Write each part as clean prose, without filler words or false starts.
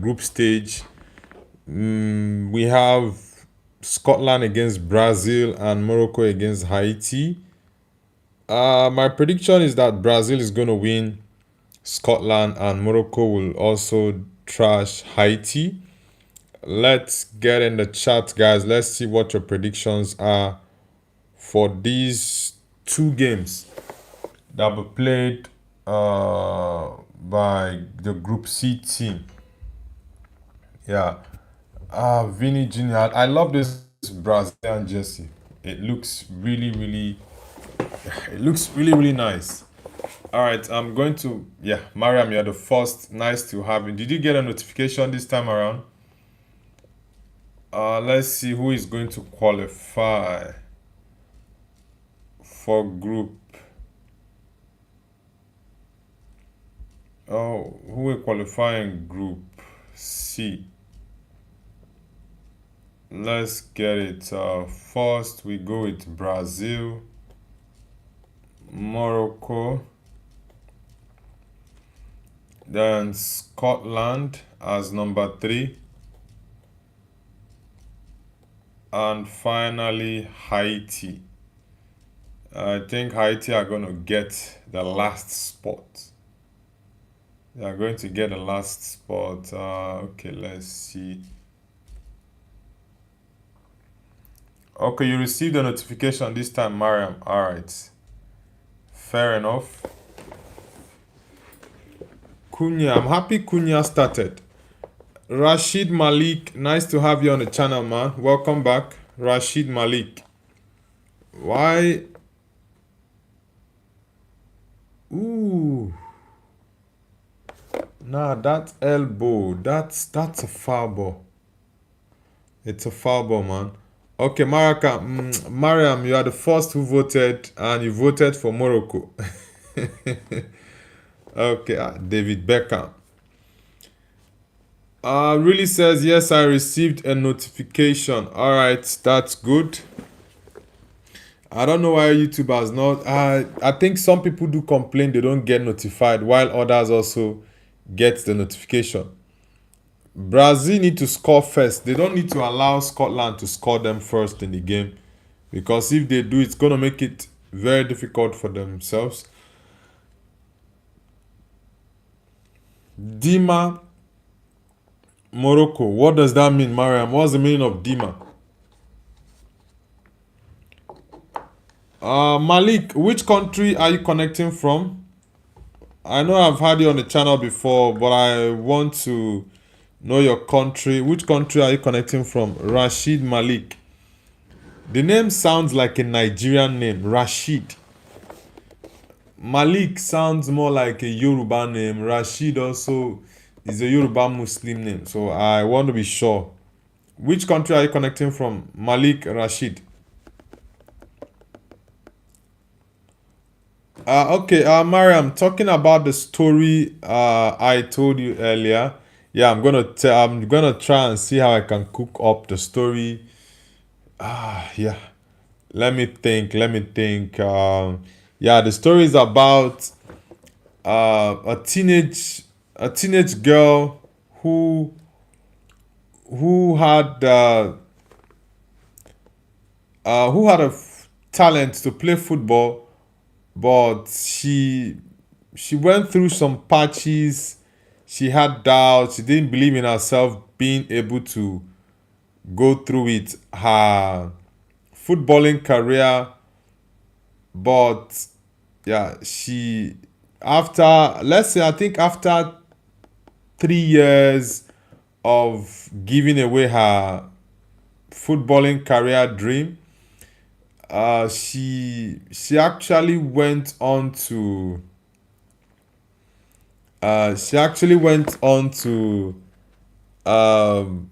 group stage. We have Scotland against Brazil and Morocco against Haiti. My prediction is that Brazil is going to win Scotland and Morocco will also trash Haiti. Let's get in the chat, guys. Let's see what your predictions are for these two games that were played by the Group C team. Yeah. Vinny Jr. I love this Brazilian jersey. It looks really nice. All right, I'm going to, yeah, Mariam, you're the first. Nice to have you. Did you get a notification this time around? Let's see who is going to qualify for group. Oh, who will qualify in group C? Let's get it. First, we go with Brazil, Morocco, then Scotland as number 3, and finally Haiti. I think Haiti are going to get the last spot. They are going to get the last spot. Okay, let's see. Okay, you received a notification this time, Mariam. All right. Fair enough. Kunya, I'm happy Kunya started. Rashid Malik, nice to have you on the channel, man. Welcome back, Rashid Malik. Why? Ooh. Nah, that elbow, that's a foul ball. It's a foul ball, man. Okay, Mariam, you are the first who voted, and you voted for Morocco. Okay, David Beckham. Really says, yes, I received a notification. All right, that's good. I don't know why YouTube has not. I think some people do complain they don't get notified, while others also get the notification. Brazil need to score first. They don't need to allow Scotland to score them first in the game, because if they do, it's going to make it very difficult for themselves. Dima, Morocco. What does that mean, Mariam? What's the meaning of Dima? Malik, which country are you connecting from? I know I've had you on the channel before, but I want to know your country. Which country are you connecting from? Rashid Malik. The name sounds like a Nigerian name, Rashid. Malik sounds more like a Yoruba name. Rashid also is a Yoruba Muslim name. So I want to be sure. Which country are you connecting from? Malik, Rashid. Okay, Mariam, talking about the story I told you earlier. Yeah, I'm gonna try and see how I can cook up the story. Yeah. Let me think. Yeah, the story is about a teenage girl who had a talent to play football, but she went through some patches. She had doubts. She didn't believe in herself being able to go through it. Her footballing career, but yeah, she after, let's say, I think after 3 years of giving away her footballing career dream, she actually went on to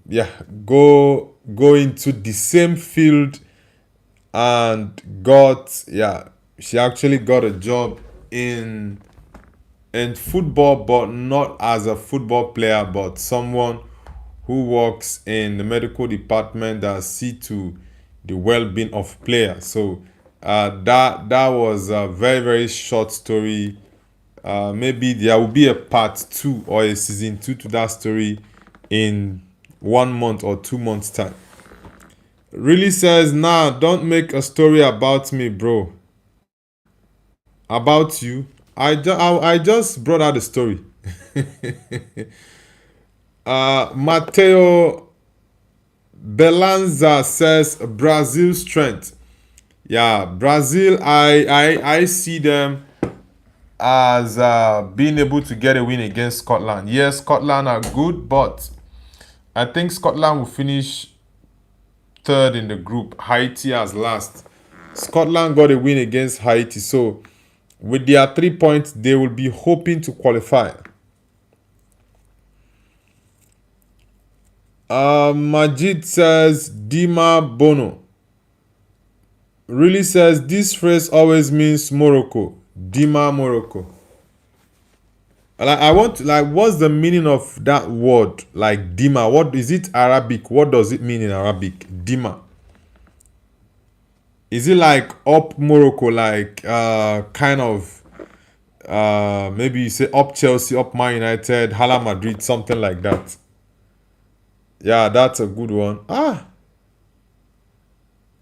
yeah, go into the same field, and she actually got a job in football, but not as a football player, but someone who works in the medical department that see to the well-being of players. So that was a very short story. Maybe there will be a part 2 or a season 2 to that story in 1 month or 2 months time. Really says, nah, don't make a story about me, bro. About you. I just brought out the story. Mateo Belanza says Brazil strength. Yeah, Brazil, I see them as being able to get a win against Scotland. Yes, Scotland are good, but I think Scotland will finish third in the group. Haiti as last. Scotland got a win against Haiti, so with their 3 points, they will be hoping to qualify. Majid says Dima Bono. Really says this phrase always means Morocco. Dima Morocco. Like I want like what's the meaning of that word? Like Dima. What is it Arabic? What does it mean in Arabic? Dima. Is it like up Morocco, like kind of maybe you say up Chelsea, up Man United, Hala Madrid, something like that. Yeah, that's a good one.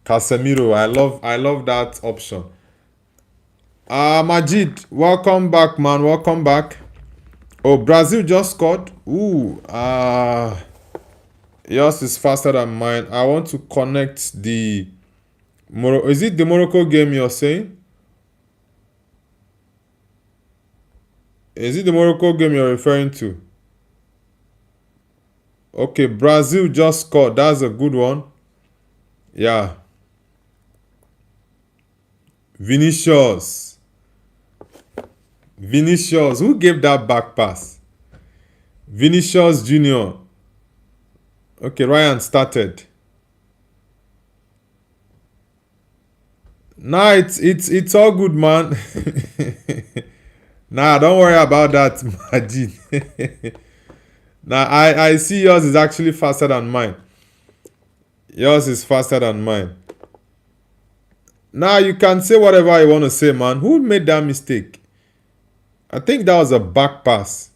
Casemiro. I love that option. Majid, welcome back, man. Welcome back. Oh, Brazil just scored. Ooh, yours is faster than mine. I want to connect the Is it the Morocco game you're saying? Is it the Morocco game you're referring to? Okay, Brazil just scored. That's a good one. Yeah. Vinicius. Vinicius. Who gave that back pass? Vinicius Junior. Okay, Ryan started. Nah, it's all good, man. Nah, don't worry about that, Majid. Nah, I see yours is actually faster than mine. Yours is faster than mine. Now you can say whatever you want to say, man. Who made that mistake? I think that was a back pass.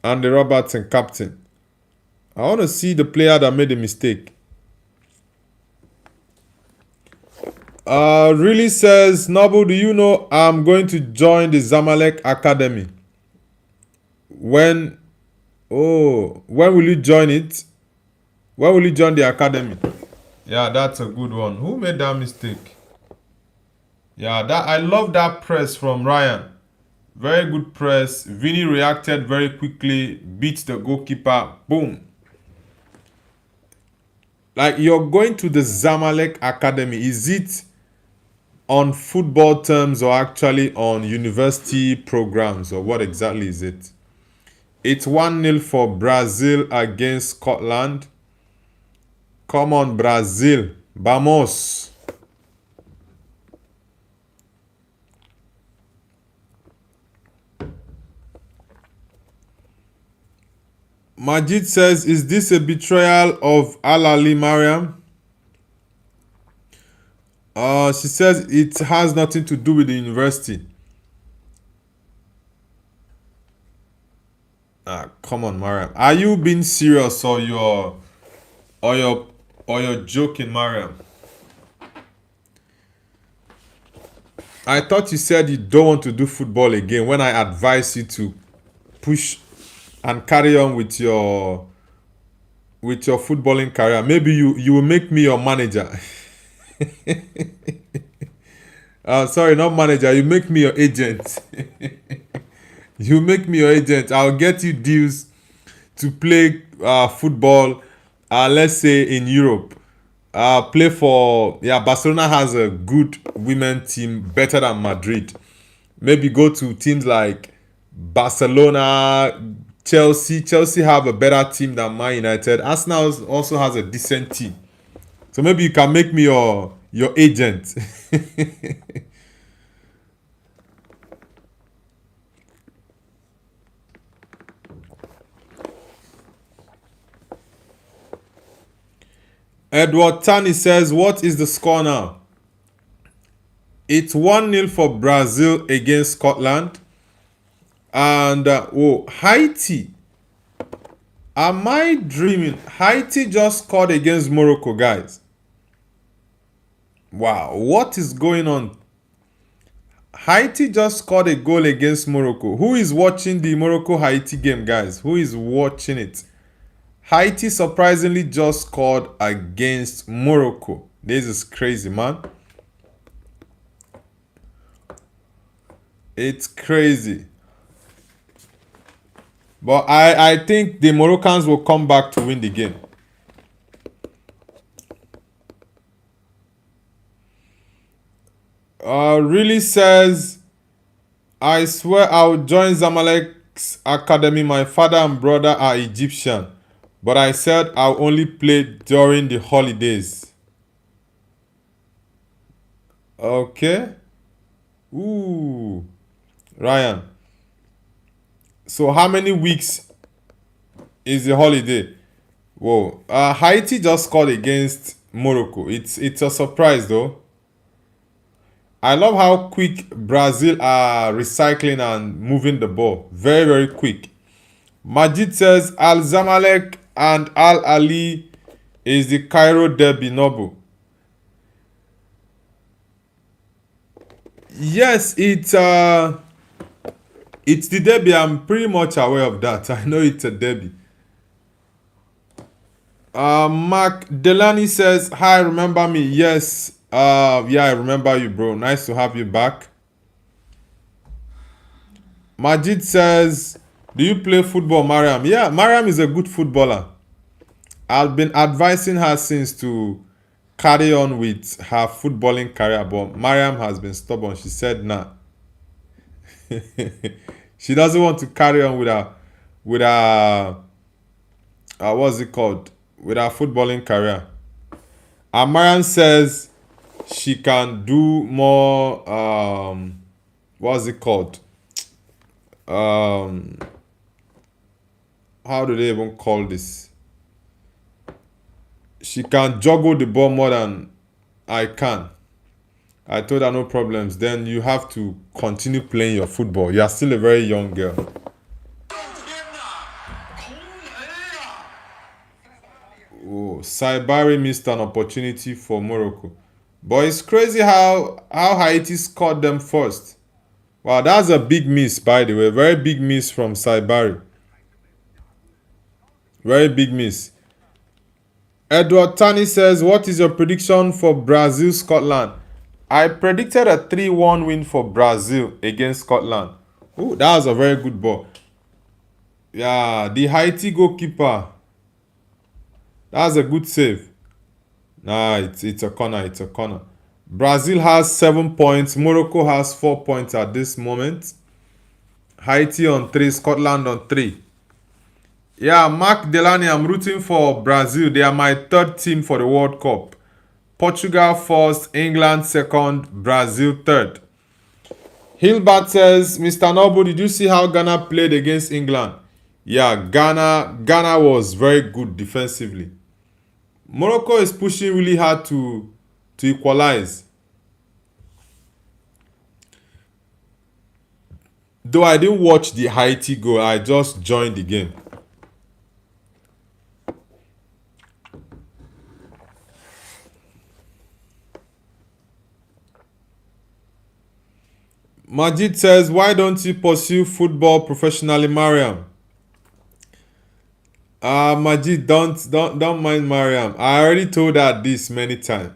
Andy Robertson, captain. I want to see the player that made the mistake. Really says, Noble, do you know I'm going to join the Zamalek Academy? When will you join it? When will you join the academy? Yeah, that's a good one. Who made that mistake? Yeah, I love that press from Ryan. Very good press. Vinny reacted very quickly, beat the goalkeeper. Boom. Like, you're going to the Zamalek Academy. Is it on football terms or actually on university programs, or what exactly is it? It's 1-0 for Brazil against Scotland. Come on, Brazil. Vamos. Majid says, is this a betrayal of Alali Mariam? She says it has nothing to do with the university. Come on, Mariam. Are you being serious or you're joking, Mariam? I thought you said you don't want to do football again when I advised you to push and carry on with your footballing career. Maybe you will make me your manager. Sorry, not manager. You make me your agent. You make me your agent. I'll get you deals to play football, let's say in Europe. Play for, Barcelona has a good women team, better than Madrid. Maybe go to teams like Barcelona, Chelsea. Chelsea have a better team than Man United. Arsenal also has a decent team. So maybe you can make me your agent. Edward Tani says, what is the score now? It's 1-0 for Brazil against Scotland. And Haiti. Am I dreaming? Haiti just scored against Morocco, guys. Wow, what is going on? Haiti just scored a goal against Morocco. Who is watching the Morocco-Haiti game, guys? Who is watching it? Haiti surprisingly just scored against Morocco. This is crazy, man. It's crazy. But I think the Moroccans will come back to win the game. Really says, I swear I'll join Zamalek's academy. My father and brother are Egyptian. But I said I'll only play during the holidays. Okay. Ooh. Ryan. So how many weeks is the holiday? Whoa. Haiti just scored against Morocco. It's a surprise though. I love how quick Brazil are recycling and moving the ball. Very, very quick. Majid says Al Zamalek and Al Ali is the Cairo derby, Nobu. Yes, it's the derby. I'm pretty much aware of that. I know it's a derby. Mark Delany says, hi, remember me? Yes. Yeah, I remember you, bro. Nice to have you back. Majid says, do you play football, Mariam? Yeah, Mariam is a good footballer. I've been advising her since to carry on with her footballing career, but Mariam has been stubborn. She said nah. She doesn't want to carry on with her what's it called? With her footballing career. And Mariam says she can do more what's it called? How do they even call this? She can juggle the ball more than I can. I told her no problems. Then you have to continue playing your football. You are still a very young girl. Oh, Saibari missed an opportunity for Morocco. But it's crazy how Haiti scored them first. Wow, that's a big miss, by the way. Very big miss from Saibari. Very big miss. Edward Tani says, what is your prediction for Brazil-Scotland? I predicted a 3-1 win for Brazil against Scotland. Oh, that was a very good ball. Yeah, the Haiti goalkeeper. That's a good save. Nah, it's a corner. It's a corner. Brazil has 7 points. Morocco has 4 points at this moment. Haiti on 3. Scotland on 3. Yeah, Mark Delany, I'm rooting for Brazil. They are my third team for the World Cup. Portugal first, England second, Brazil third. Hilbert says, Mr. Noble, did you see how Ghana played against England? Yeah, Ghana was very good defensively. Morocco is pushing really hard to equalize. Though I didn't watch the Haiti goal, I just joined the game. Majid says, why don't you pursue football professionally, Mariam? Majid, don't mind Mariam. I already told her this many times.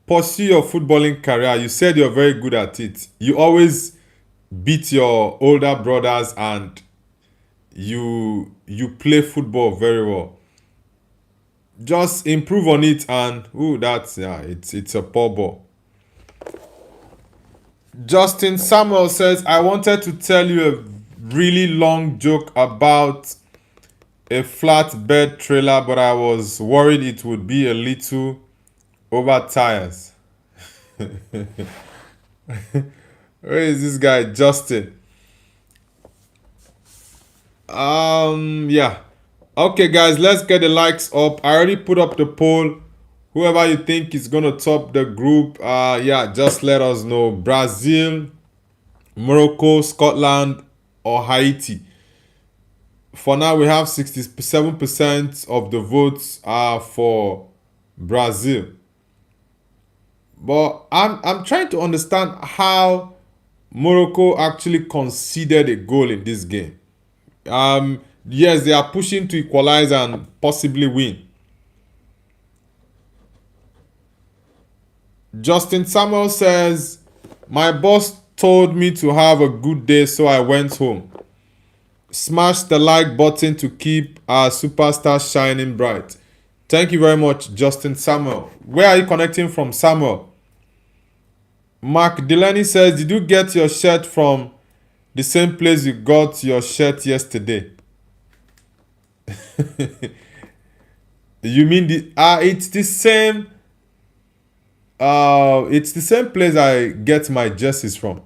Pursue your footballing career. You said you're very good at it. You always beat your older brothers and you play football very well. Just improve on it and it's a poor ball. Justin Samuel says, I wanted to tell you a really long joke about a flatbed trailer, but I was worried it would be a little over tires. Where is this guy, Justin? Yeah. Okay, guys, let's get the likes up. I already put up the poll. Whoever you think is going to top the group, just let us know. Brazil, Morocco, Scotland, or Haiti. For now, we have 67% of the votes are for Brazil. But I'm trying to understand how Morocco actually conceded a goal in this game. Yes, they are pushing to equalize and possibly win. Justin Samuel says, my boss told me to have a good day, so I went home. Smash the like button to keep our superstar shining bright. Thank you very much, Justin Samuel. Where are you connecting from, Samuel? Mark Delaney says, did you get your shirt from the same place you got your shirt yesterday? You mean it's the same place I get my jerseys from.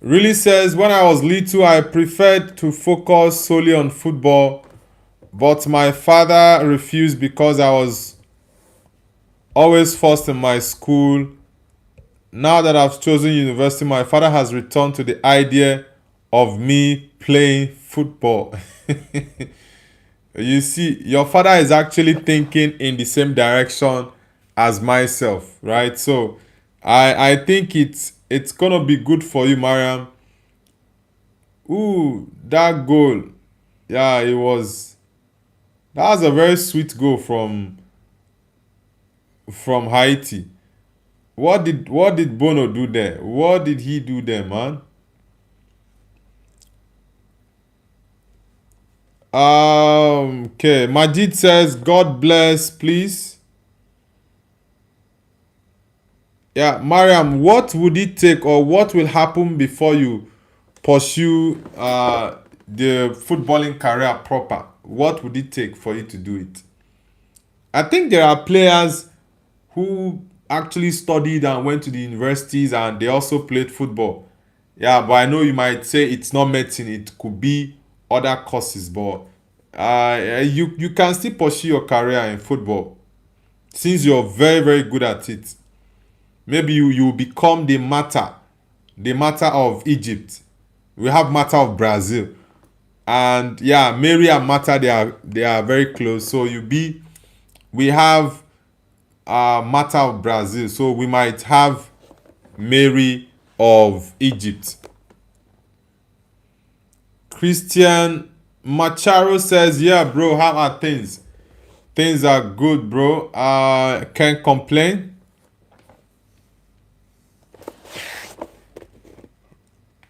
Really says, when I was little, I preferred to focus solely on football, but my father refused because I was always first in my school. Now that I've chosen university, my father has returned to the idea of me playing football. You see, your father is actually thinking in the same direction as myself, right? So I think it's gonna be good for you, Mariam. Ooh, that goal. Yeah, that was a very sweet goal from Haiti. What did Bono do there? What did he do there, man? Okay. Majid says, God bless, please. Yeah, Mariam, what would it take or what will happen before you pursue the footballing career proper? What would it take for you to do it? I think there are players who actually studied and went to the universities and they also played football. Yeah, but I know you might say it's not medicine, it could be other courses, but you can still pursue your career in football since you're very, very good at it. Maybe you become the matter of Egypt. We have matter of Brazil. And yeah, Mary and Mata, they are very close. So we have Mata of Brazil. So we might have Mary of Egypt. Christian Macharo says, yeah, bro, how are things? Things are good, bro. Can't complain.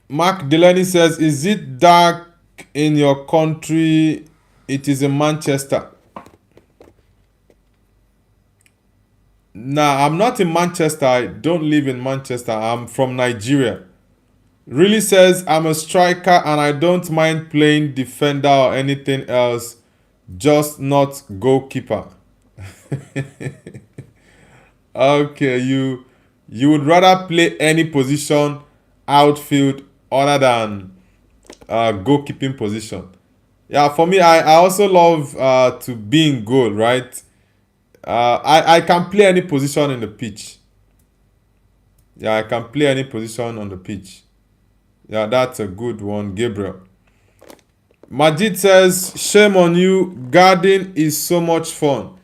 Mark Delaney says, is it dark in your country? It is in Manchester. Nah, I'm not in Manchester. I don't live in Manchester. I'm from Nigeria. Really says, I'm a striker and I don't mind playing defender or anything else, just not goalkeeper. Okay, you would rather play any position outfield other than goalkeeping position. Yeah, for me, I also love to be in goal, right? I can play any position in the pitch. Yeah, I can play any position on the pitch. Yeah, that's a good one, Gabriel. Majid says, shame on you. Garden is so much fun.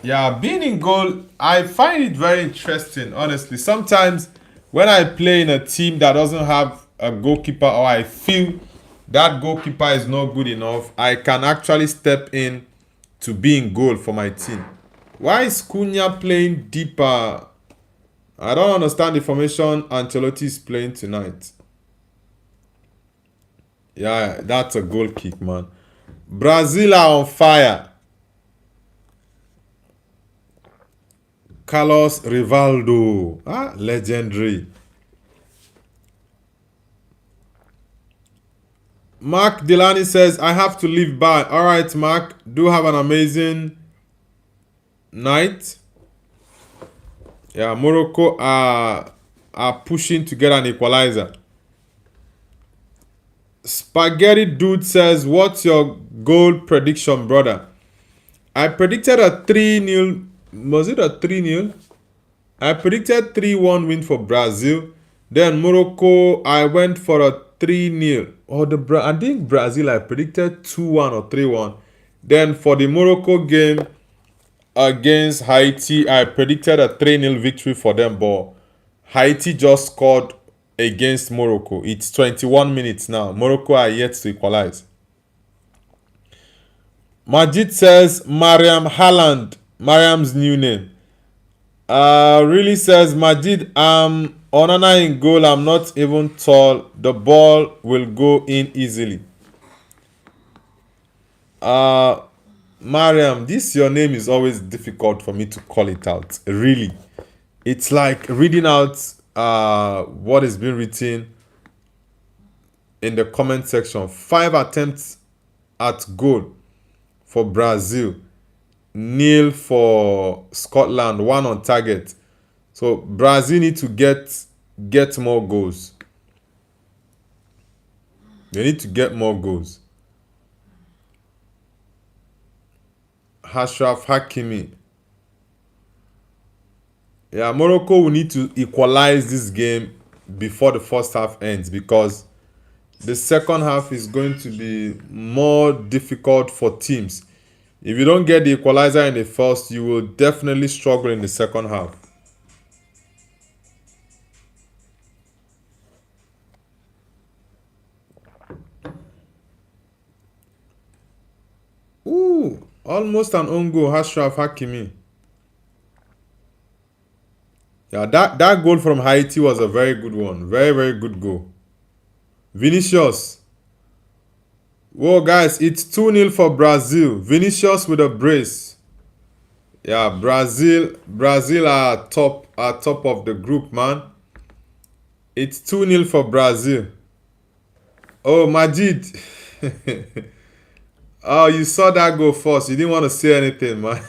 Yeah, being in goal, I find it very interesting, honestly. Sometimes when I play in a team that doesn't have a goalkeeper or I feel that goalkeeper is not good enough, I can actually step in to be in goal for my team. Why is Cunha playing deeper? I don't understand the formation Ancelotti is playing tonight. Yeah, that's a goal kick, man. Brazil are on fire. Carlos Rivaldo. Legendary. Mark Delaney says, I have to leave by. Alright, Mark. Do have an amazing night. Yeah, Morocco are pushing to get an equalizer. Spaghetti Dude says, what's your goal prediction, brother? I predicted a 3-0. Was it a 3-0? I predicted 3-1 win for Brazil. Then Morocco, I went for a 3-0. I think Brazil I predicted 2-1 or 3-1. Then for the Morocco game against Haiti, I predicted a 3-0 victory for them, but Haiti just scored against Morocco. It's 21 minutes now. Morocco are yet to equalize. Majid says Mariam Haaland, Mariam's new name. Really says Majid, Onana in goal. I'm not even tall. The ball will go in easily. Mariam, this your name is always difficult for me to call it out. Really, it's like reading out what is being written in the comment section. 5 attempts at goal for Brazil, 0 for Scotland, 1 on target. So Brazil need to get more goals. They need to get more goals. Ashraf Hakimi. Yeah, Morocco will need to equalize this game before the first half ends, because the second half is going to be more difficult for teams. If you don't get the equalizer in the first, you will definitely struggle in the second half. Ooh, almost an own goal, Ashraf Hakimi. Yeah, that goal from Haiti was a very good one. Very, very good goal. Vinicius. Whoa, guys, it's 2-0 for Brazil. Vinicius with a brace. Yeah, Brazil are top of the group, man. It's 2-0 for Brazil. Oh, Majid. Oh, you saw that go first. You didn't want to say anything, man.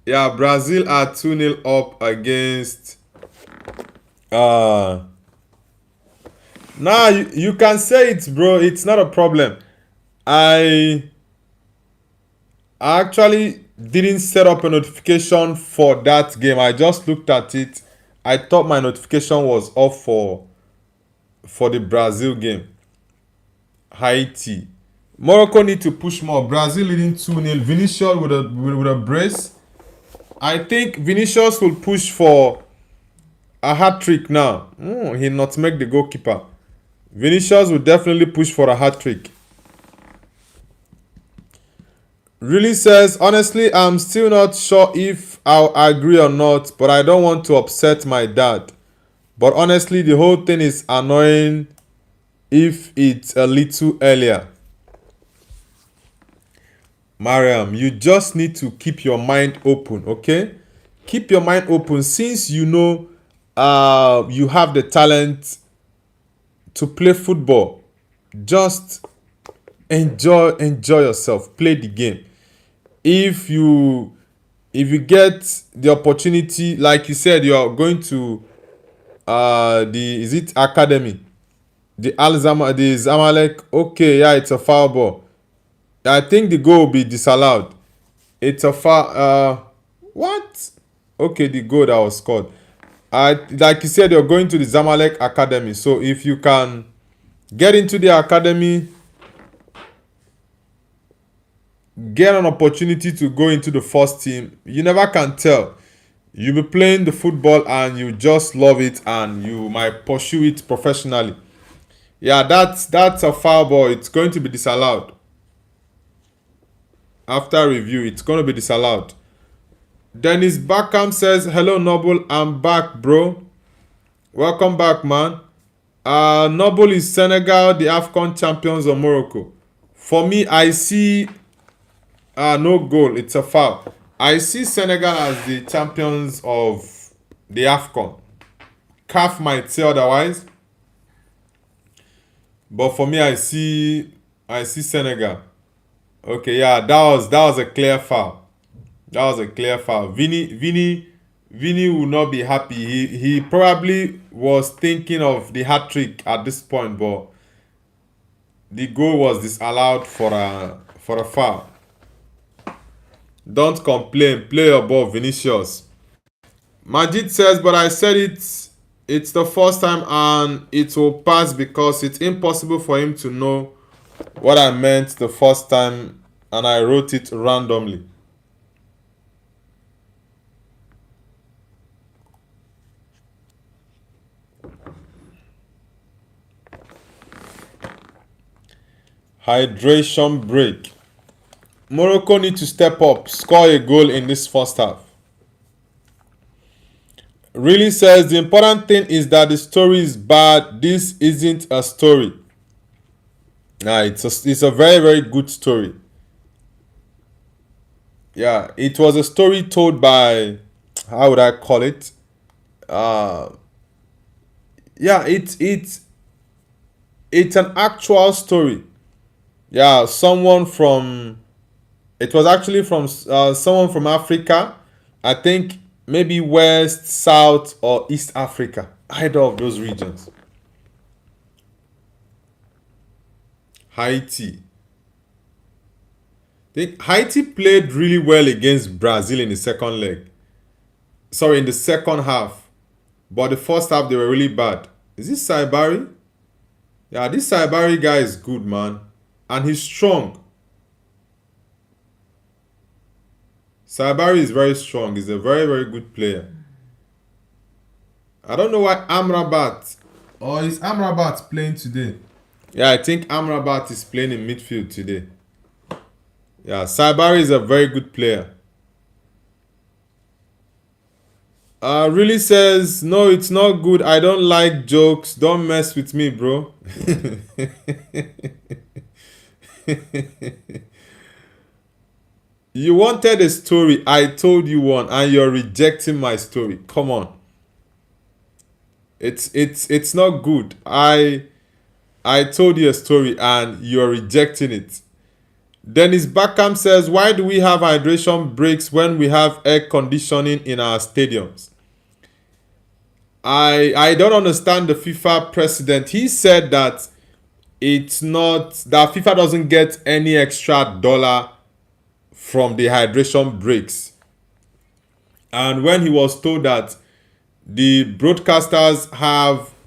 Yeah, Brazil are 2-0 up against Nah, you can say it, bro. It's not a problem. I actually didn't set up a notification for that game. I just looked at it. I thought my notification was off for the Brazil game. Haiti. Morocco need to push more. Brazil leading 2-0. Vinicius with a brace. I think Vinicius will push for a hat-trick now. He not make the goalkeeper. Vinicius will definitely push for a hat-trick. Really says, honestly, I'm still not sure if I'll agree or not, but I don't want to upset my dad. But honestly, the whole thing is annoying if it's a little earlier. Mariam, you just need to keep your mind open, okay? Keep your mind open, since you know you have the talent to play football. Just enjoy yourself. Play the game. If you get the opportunity, like you said, you are going to is it academy? The Zamalek. Okay, yeah, it's a foul ball. I think the goal will be disallowed. It's a foul. What? Okay, the goal that was scored. Like you said, you're going to the Zamalek Academy. So if you can get into the academy, get an opportunity to go into the first team, you never can tell. You'll be playing the football and you just love it, and you might pursue it professionally. Yeah, that's a foul ball. It's going to be disallowed. After review, it's going to be disallowed. Dennis Backham says, hello Noble, I'm back, bro. Welcome back, man. Noble, is Senegal the AFCON champions of Morocco? For me, I see no goal. It's a foul. I see Senegal as the champions of the AFCON. CAF might say otherwise, but for me, I see Senegal. Okay, yeah, that was a clear foul. That was a clear foul. Vinny will not be happy. He probably was thinking of the hat trick at this point, but the goal was disallowed for a foul. Don't complain. Play your ball, Vinicius. Majid says, but I said it It's the first time and it will pass because it's impossible for him to know what I meant the first time and I wrote it randomly. Hydration break. Morocco need to step up, score a goal in this first half. Really says the important thing is that the story is bad. This isn't a story. Nah, it's a very, very good story. Yeah, it was a story told by, how would I call it? Uh yeah, it's an actual story. Yeah, someone from it was actually from someone from Africa. I think maybe West, South, or East Africa. Either of those regions. Haiti. I think Haiti played really well against Brazil in the second leg. Sorry, in the second half. But the first half they were really bad. Is this Saibari? Yeah, this Saibari guy is good, man. And he's strong. Saibari is very strong. He's a very, very good player. I don't know why Amrabat. Or is Amrabat playing today? Yeah, I think Amrabat is playing in midfield today. Yeah, Saibari is a very good player. Really says, no, it's not good. I don't like jokes. Don't mess with me, bro. You wanted a story. I told you one, and you're rejecting my story. Come on. It's not good. I told you a story, and you're rejecting it. Dennis Beckham says, why do we have hydration breaks when we have air conditioning in our stadiums? I don't understand the FIFA president. He said that it's not that FIFA doesn't get any extra dollar from the hydration breaks. And when he was told that the broadcasters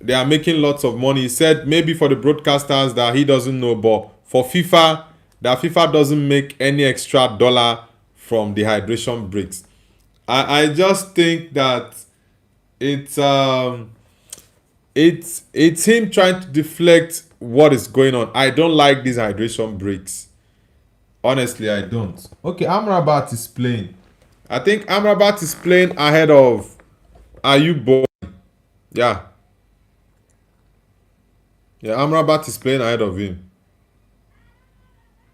they are making lots of money, he said maybe for the broadcasters that he doesn't know, but for FIFA, that FIFA doesn't make any extra dollar from the hydration breaks. I just think that it's him trying to deflect what is going on. I don't like these hydration breaks. Honestly, I don't. Okay, Amrabat is playing. I think Amrabat is playing ahead of Ayub Boy. Yeah. Yeah, Amrabat is playing ahead of him.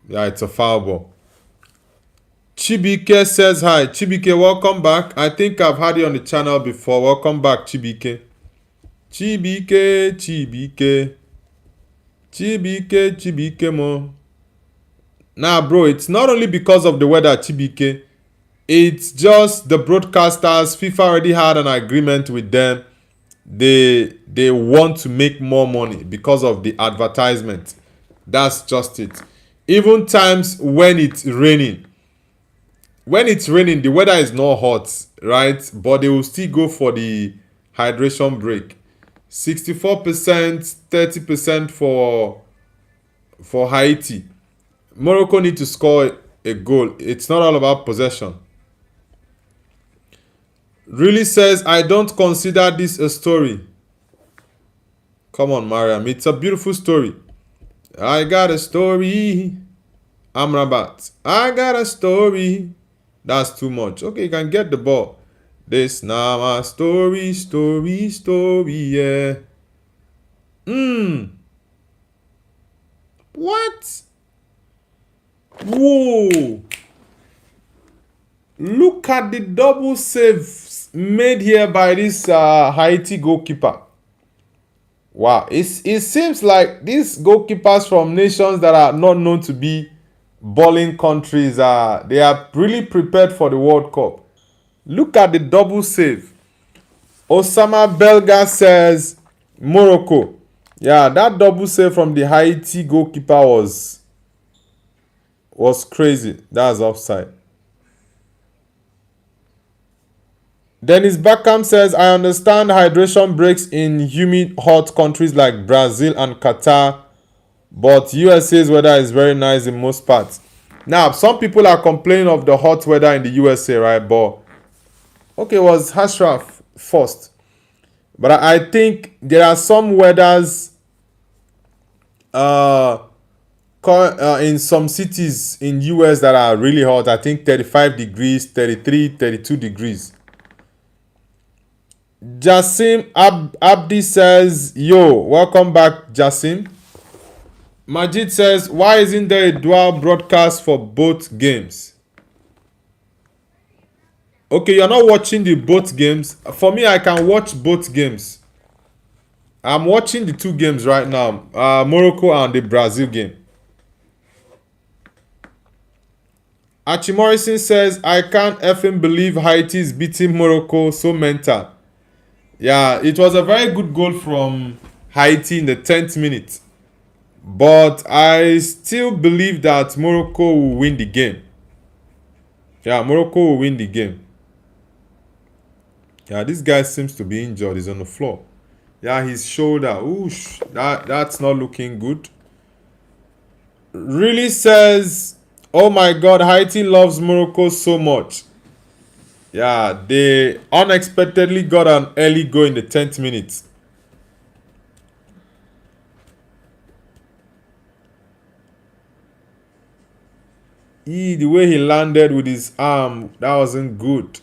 Yeah, it's a foul ball. Chibike says hi. Chibike, welcome back. I think I've had you on the channel before. Welcome back, Chibike. Chibike mo. Nah, bro, it's not only because of the weather, Chibike. It's just the broadcasters. FIFA already had an agreement with them. They want to make more money because of the advertisement. That's just it. Even times when it's raining. When it's raining, the weather is not hot, right? But they will still go for the hydration break. 64%, 30% for Haiti. Morocco need to score a goal. It's not all about possession. Really says, I don't consider this a story. Come on, Mariam. It's a beautiful story. I got a story. Amrabat. I got a story. That's too much. Okay, you can get the ball. This now my story, yeah. What? Whoa. Look at the double save made here by this Haiti goalkeeper. Wow. It seems like these goalkeepers from nations that are not known to be balling countries, they are really prepared for the World Cup. Look at the double save. Osama Belga says Morocco. Yeah, that double save from the Haiti goalkeeper was crazy. That's offside. Dennis Beckham says, I understand hydration breaks in humid, hot countries like Brazil and Qatar, but USA's weather is very nice in most parts. Now, some people are complaining of the hot weather in the USA, right? But okay, it was Ashraf first. But I think there are some weathers uh, in some cities in US that are really hot. I think 35 degrees, 33, 32 degrees. Jasim Abdi says, yo, welcome back, Jasim. Majid says, why isn't there a dual broadcast for both games? Okay, you're not watching the both games. For me, I can watch both games. I'm watching the two games right now, Morocco and the Brazil game. Archie Morrison says, I can't effing believe Haiti is beating Morocco, so mental. Yeah, it was a very good goal from Haiti in the 10th minute. But I still believe that Morocco will win the game. Yeah, Morocco will win the game. Yeah, this guy seems to be injured. He's on the floor. Yeah, his shoulder. Oosh, that's not looking good. Really says, oh my God, Haiti loves Morocco so much. Yeah, they unexpectedly got an early goal in the 10th minute. The way he landed with his arm, that wasn't good.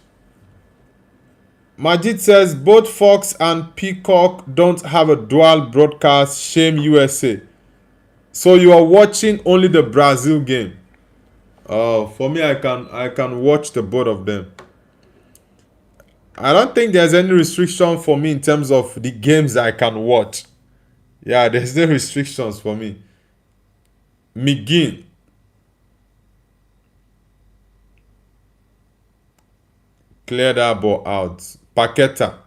Majid says both Fox and Peacock don't have a dual broadcast. Shame USA. So you are watching only the Brazil game. For me, I can watch the both of them. I don't think there's any restriction for me in terms of the games I can watch. Yeah, there's no restrictions for me. McGinn, clear that ball out. Paqueta,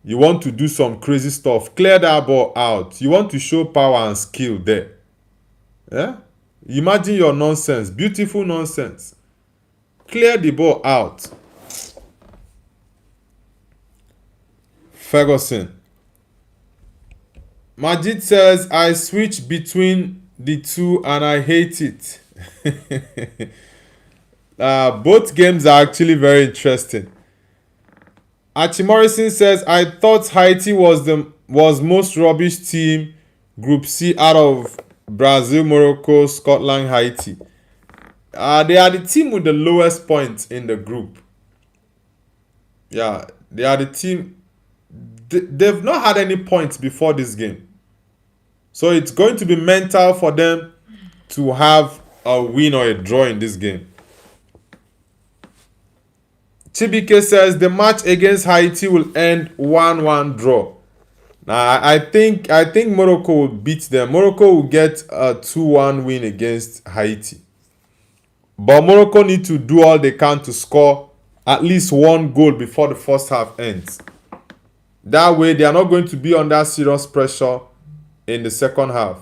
you want to do some crazy stuff. Clear that ball out. You want to show power and skill there. Yeah? Imagine your nonsense. Beautiful nonsense. Clear the ball out. Ferguson. Majid says, I switch between the two and I hate it. Both games are actually very interesting. Archie Morrison says, I thought Haiti was most rubbish team Group C out of Brazil, Morocco, Scotland, Haiti. They are the team with the lowest points in the group. Yeah, they are the team. They've not had any points before this game. So it's going to be mental for them to have a win or a draw in this game. Chibike says the match against Haiti will end 1-1 draw. Now, I think Morocco will beat them. Morocco will get a 2-1 win against Haiti. But Morocco need to do all they can to score at least one goal before the first half ends. That way, they are not going to be under serious pressure in the second half.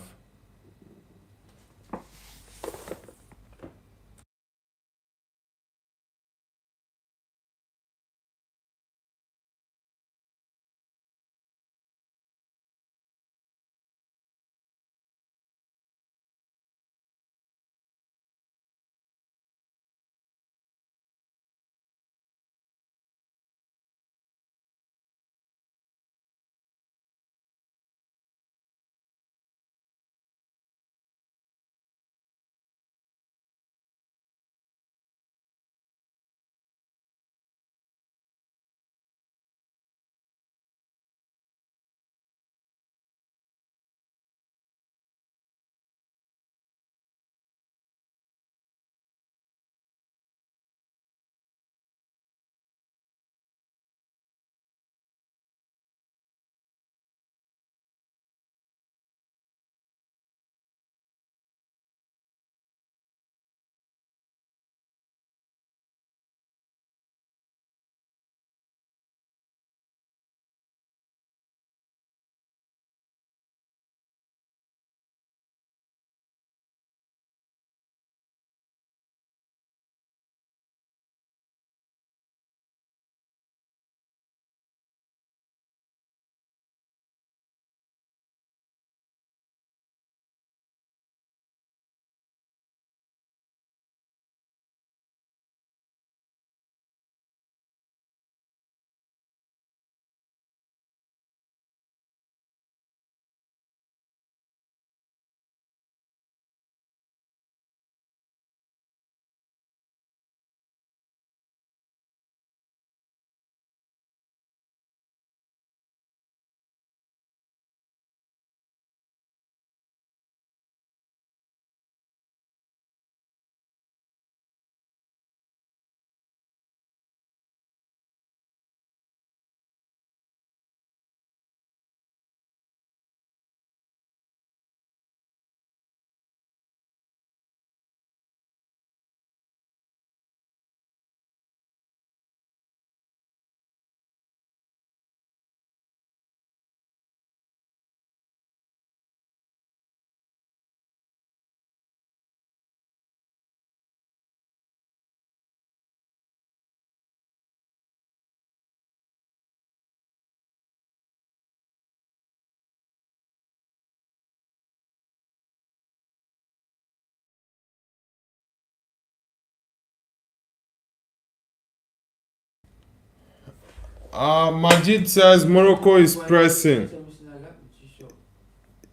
Majid says Morocco is pressing.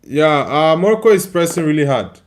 Yeah, Morocco is pressing really hard.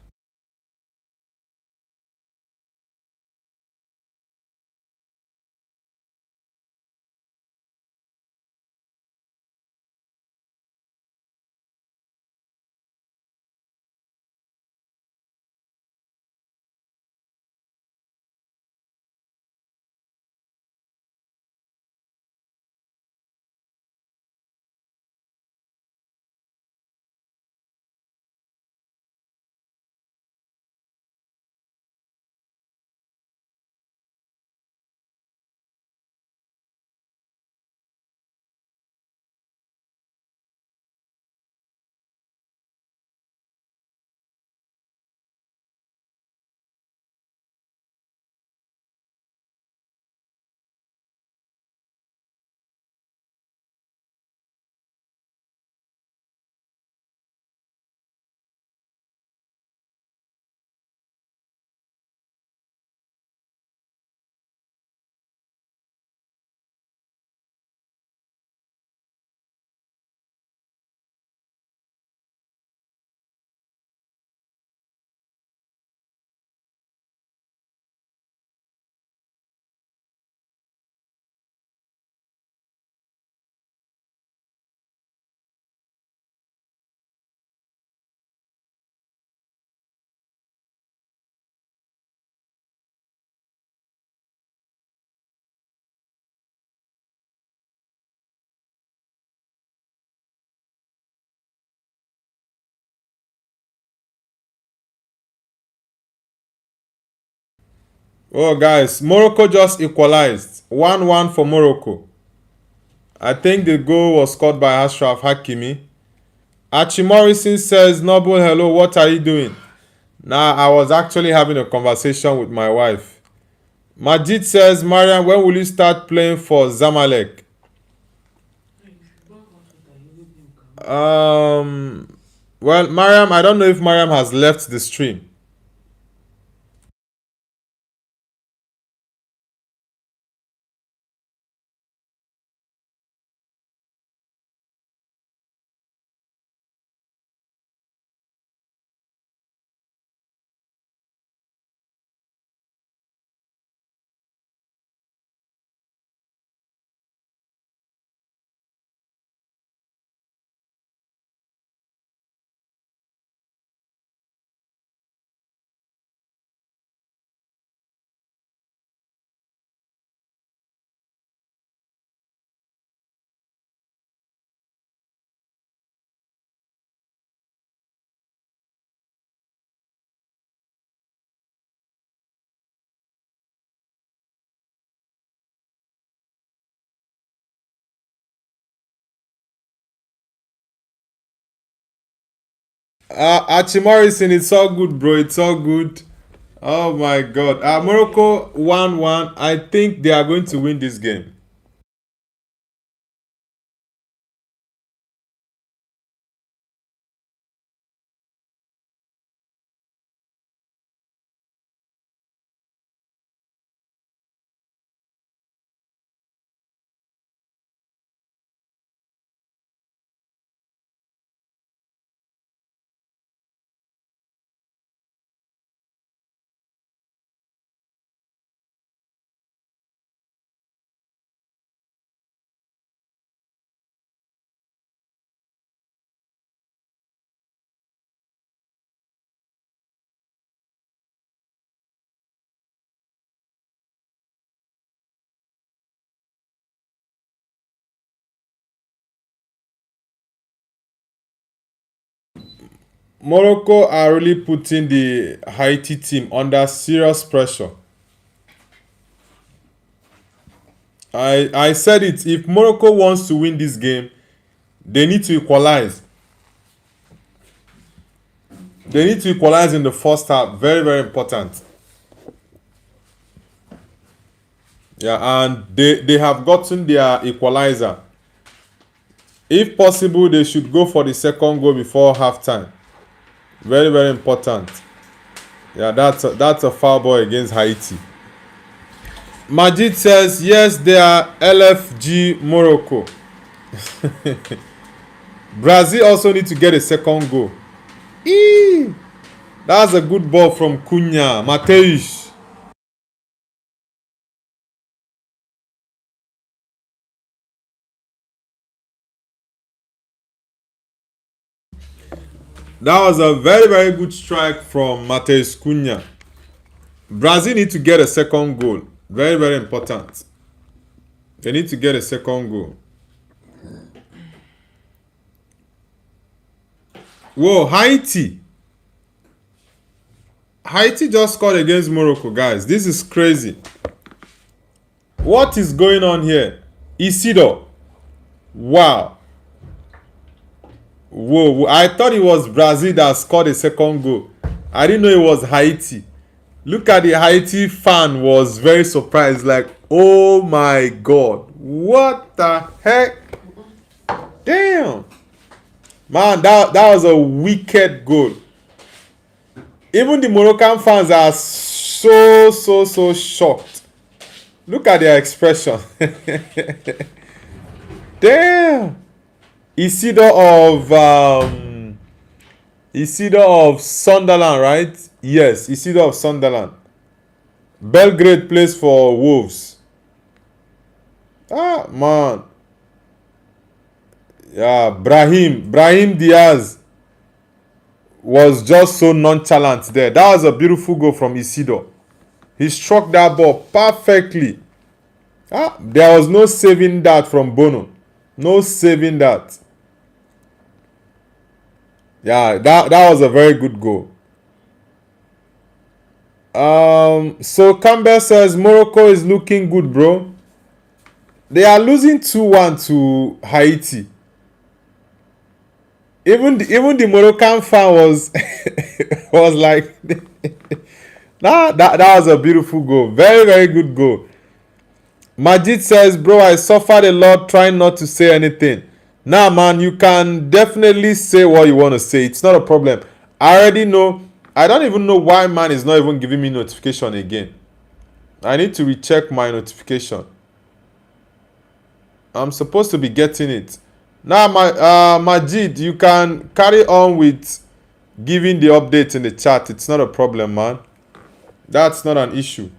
Oh, guys, Morocco just equalized 1-1 for Morocco. I think the goal was scored by Ashraf Hakimi. Archie Morrison says, Noble, hello, what are you doing? Now, I was actually having a conversation with my wife. Majid says, Mariam, when will you start playing for Zamalek? Well, Mariam, I don't know if Mariam has left the stream. Archie Morrison, it's all good, bro. It's all good. Oh my God. Morocco 1-1. I think they are going to win this game. Morocco are really putting the Haiti team under serious pressure. I said it. If Morocco wants to win this game, they need to equalize. They need to equalize in the first half. Very, very important. Yeah, and they have gotten their equalizer. If possible, they should go for the second goal before halftime. Very, very important. Yeah, that's a foul ball against Haiti. Majid says, yes, they are LFG Morocco. Brazil also need to get a second goal. Eee! That's a good ball from Cunha. Mateus. That was a very, very good strike from Mateus Cunha. Brazil need to get a second goal. Very, very important. They need to get a second goal. Whoa, Haiti. Haiti just scored against Morocco, guys. This is crazy. What is going on here? Isidore. Wow. Whoa. I thought it was Brazil that scored a second goal. I didn't know it was Haiti. Look at the Haiti fan was very surprised. Like, oh my God. What the heck? Damn. Man, that was a wicked goal. Even the Moroccan fans are so shocked. Look at their expression. Damn. Isidore of Sunderland, right? Yes, Isidore of Sunderland. Belgrade plays for Wolves. Ah, man. Yeah, Brahim Diaz was just so nonchalant there. That was a beautiful goal from Isidore. He struck that ball perfectly. Ah, there was no saving that from Bono. No saving that. Yeah, that was a very good goal. So Campbell says Morocco is looking good, bro. They are losing 2-1 to Haiti. Even the Moroccan fan was was like that was a beautiful goal. Very, very good goal. Majid says, bro, I suffered a lot trying not to say anything. Nah, man, you can definitely say what you want to say. It's not a problem. I already know. I don't even know why man is not even giving me notification again. I need to recheck my notification. I'm supposed to be getting it. Now, Majid, you can carry on with giving the updates in the chat. It's not a problem, man. That's not an issue.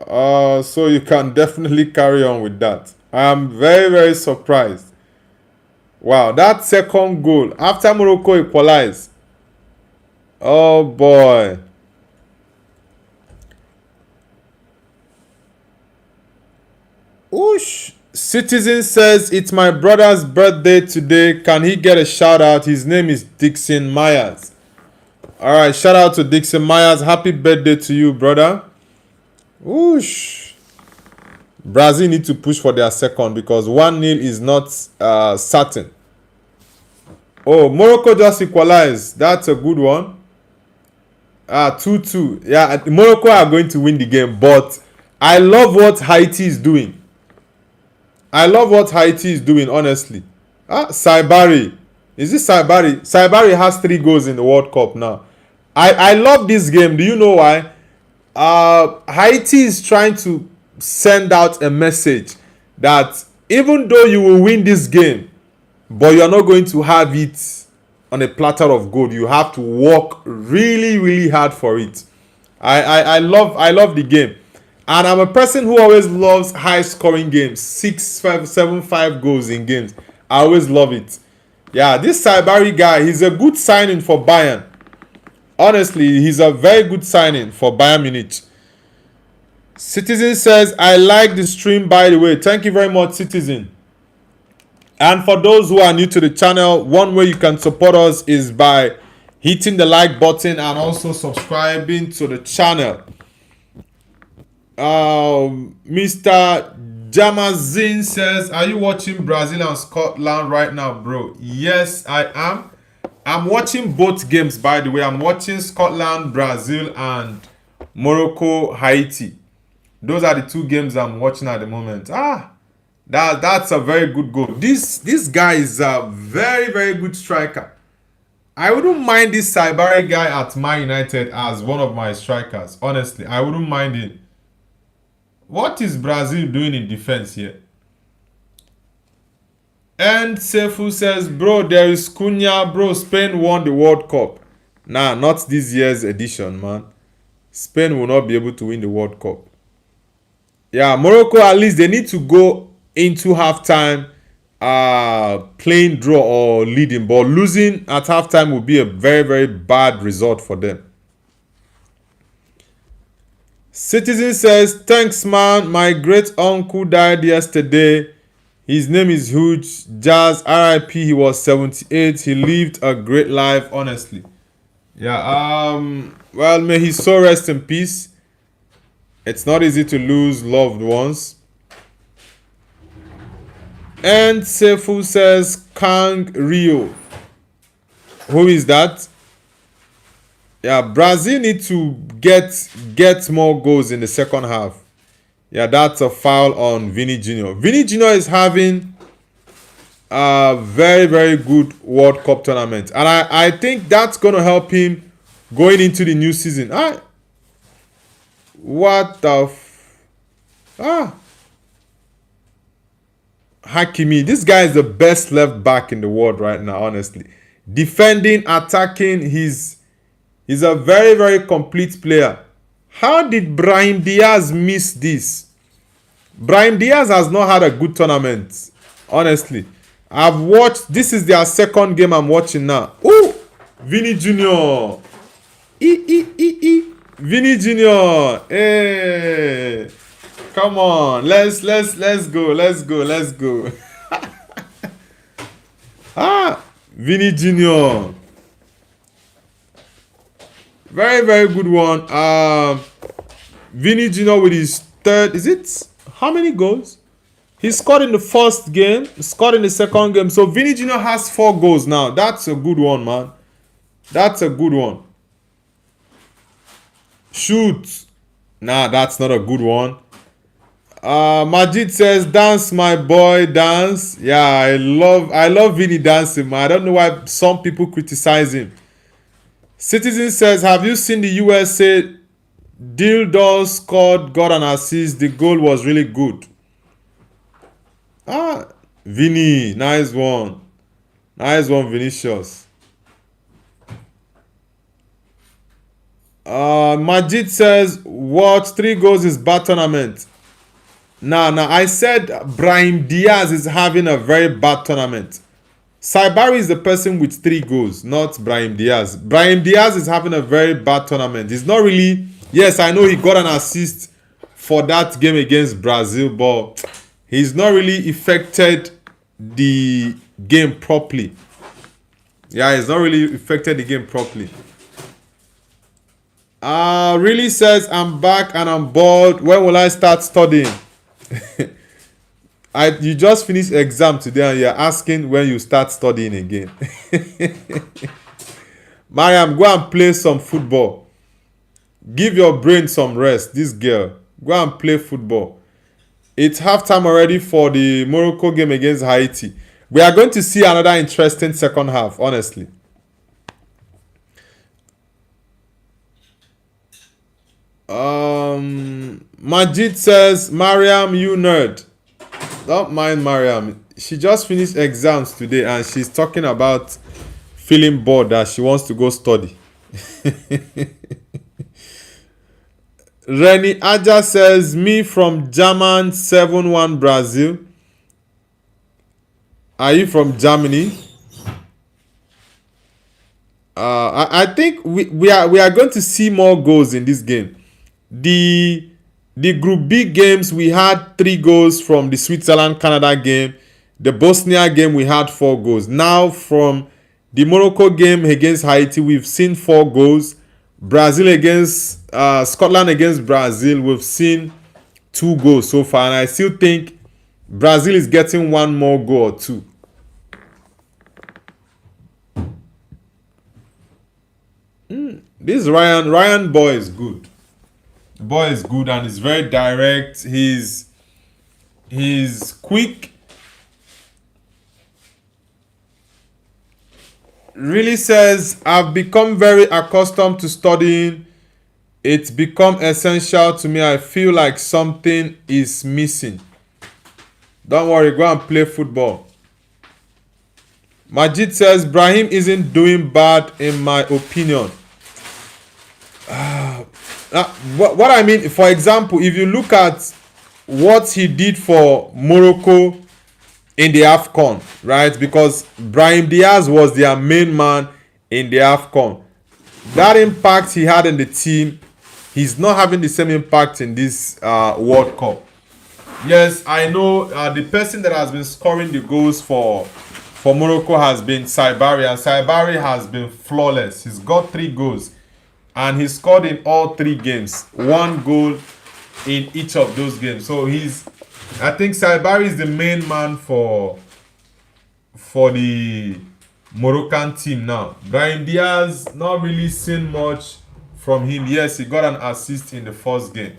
So you can definitely carry on with that. I am very, very surprised. Wow, that second goal after Morocco equalized. Oh boy. Oosh. Citizen says it's my brother's birthday today. Can he get a shout out? His name is Dixon Myers. All right, shout out to Dixon Myers. Happy birthday to you, brother. Oosh. Brazil need to push for their second because 1-0 is not certain. Oh, Morocco just equalized. That's a good one. 2-2. Yeah, Morocco are going to win the game, but I love what Haiti is doing. Honestly. Saibari. Is this Saibari? Saibari has 3 goals in the World Cup now. I love this game. Do you know why? Haiti is trying to send out a message that even though you will win this game, but you're not going to have it on a platter of gold. You have to work really, really hard for it. I love the game. And I'm a person who always loves high scoring games. 6-5, 7-5 goals in games. I always love it. Yeah, this Saibari guy, he's a good signing for Bayern. Honestly, he's a very good signing for Bayern Munich. Citizen says, I like the stream, by the way. Thank you very much, Citizen. And for those who are new to the channel, one way you can support us is by hitting the like button and also subscribing to the channel. Mr. Jamazin says, are you watching Brazil and Scotland right now, bro? Yes, I am. I'm watching both games, by the way. I'm watching Scotland, Brazil, and Morocco, Haiti. Those are the 2 games I'm watching at the moment. That's a very good goal. This guy is a very, very good striker. I wouldn't mind this Saibari guy at Man United as one of my strikers. Honestly, I wouldn't mind it. What is Brazil doing in defense here? And Sefu says, bro, there is Cunha. Bro, Spain won the World Cup. Nah, not this year's edition, man. Spain will not be able to win the World Cup. Yeah, Morocco, at least they need to go into halftime playing draw or leading. But losing at halftime will be a very, very bad result for them. Citizen says, thanks, man. My great uncle died yesterday. His name is Huge. Jazz, RIP. He was 78. He lived a great life, honestly. Yeah, well, may his soul rest in peace. It's not easy to lose loved ones. And Sefu says, Kang Rio. Who is that? Yeah, Brazil need to get more goals in the second half. Yeah, that's a foul on Vini Jr. Vini Jr. is having a very, very good World Cup tournament. And I think that's going to help him going into the new season. What the Hakimi. This guy is the best left back in the world right now, honestly. Defending, attacking, he's a very, very complete player. How did Brahim Diaz miss this? Brahim Diaz has not had a good tournament, honestly. I've watched, this is their second game I'm watching now. Ooh, Vini Jr. Vini Jr. Hey, come on, let's go. Vini Jr. Very, very good one. Vini Jr. with his third, is it? How many goals? He scored in the first game, scored in the second game. So Vini Jr. has 4 goals now. That's a good one, man. That's a good one. Shoot. Nah, that's not a good one. Majid says, dance, my boy, dance. Yeah, I love Vini dancing, man. I don't know why some people criticize him. Citizen says, have you seen the USA? Dildo scored, got an assist. The goal was really good. Vini, nice one. Nice one, Vinicius. Majid says, what? 3 goals is bad tournament. Nah, I said Brahim Diaz is having a very bad tournament. Saibari is the person with 3 goals, not Brahim Diaz. Brahim Diaz is having a very bad tournament. He's not really... Yes, I know he got an assist for that game against Brazil, but he's not really affected the game properly. Yeah, he's not really affected the game properly. Really says, I'm back and I'm bored. When will I start studying? You just finished exam today and you're asking when you start studying again. Mariam, go and play some football. Give your brain some rest. This girl, go and play football. It's halftime already for the Morocco game against Haiti. We are going to see another interesting second half, honestly. Majid says, Mariam, you nerd. Don't mind Mariam. She just finished exams today and she's talking about feeling bored that she wants to go study. Reni Aja says, me from German 7-1 Brazil. Are you from Germany? I think we are going to see more goals in this game. The Group B games, we had 3 goals from the Switzerland-Canada game. The Bosnia game, we had 4 goals. Now, from the Morocco game against Haiti, we've seen 4 goals. Brazil against Scotland against Brazil, we've seen 2 goals so far. And I still think Brazil is getting 1 more goal or 2. This Ryan boy is good. The boy is good and he's very direct. He's quick. Really says, I've become very accustomed to studying It's become essential to me. I feel like something is missing. Don't worry, go and play football. Majid says Brahim isn't doing bad in my opinion. What I mean, for example, if you look at what he did for Morocco in the AFCON, right? Because Brahim Diaz was their main man in the AFCON. That impact he had in the team, he's not having the same impact in this World Cup. Yes, I know the person that has been scoring the goals for Morocco has been Saibari, and Saibari has been flawless. He's got 3 goals, and he scored in all 3 games. 1 goal in each of those games. So I think Saibari is the main man for the Moroccan team now. Brahim Diaz, not really seen much from him. Yes, he got an assist in the first game.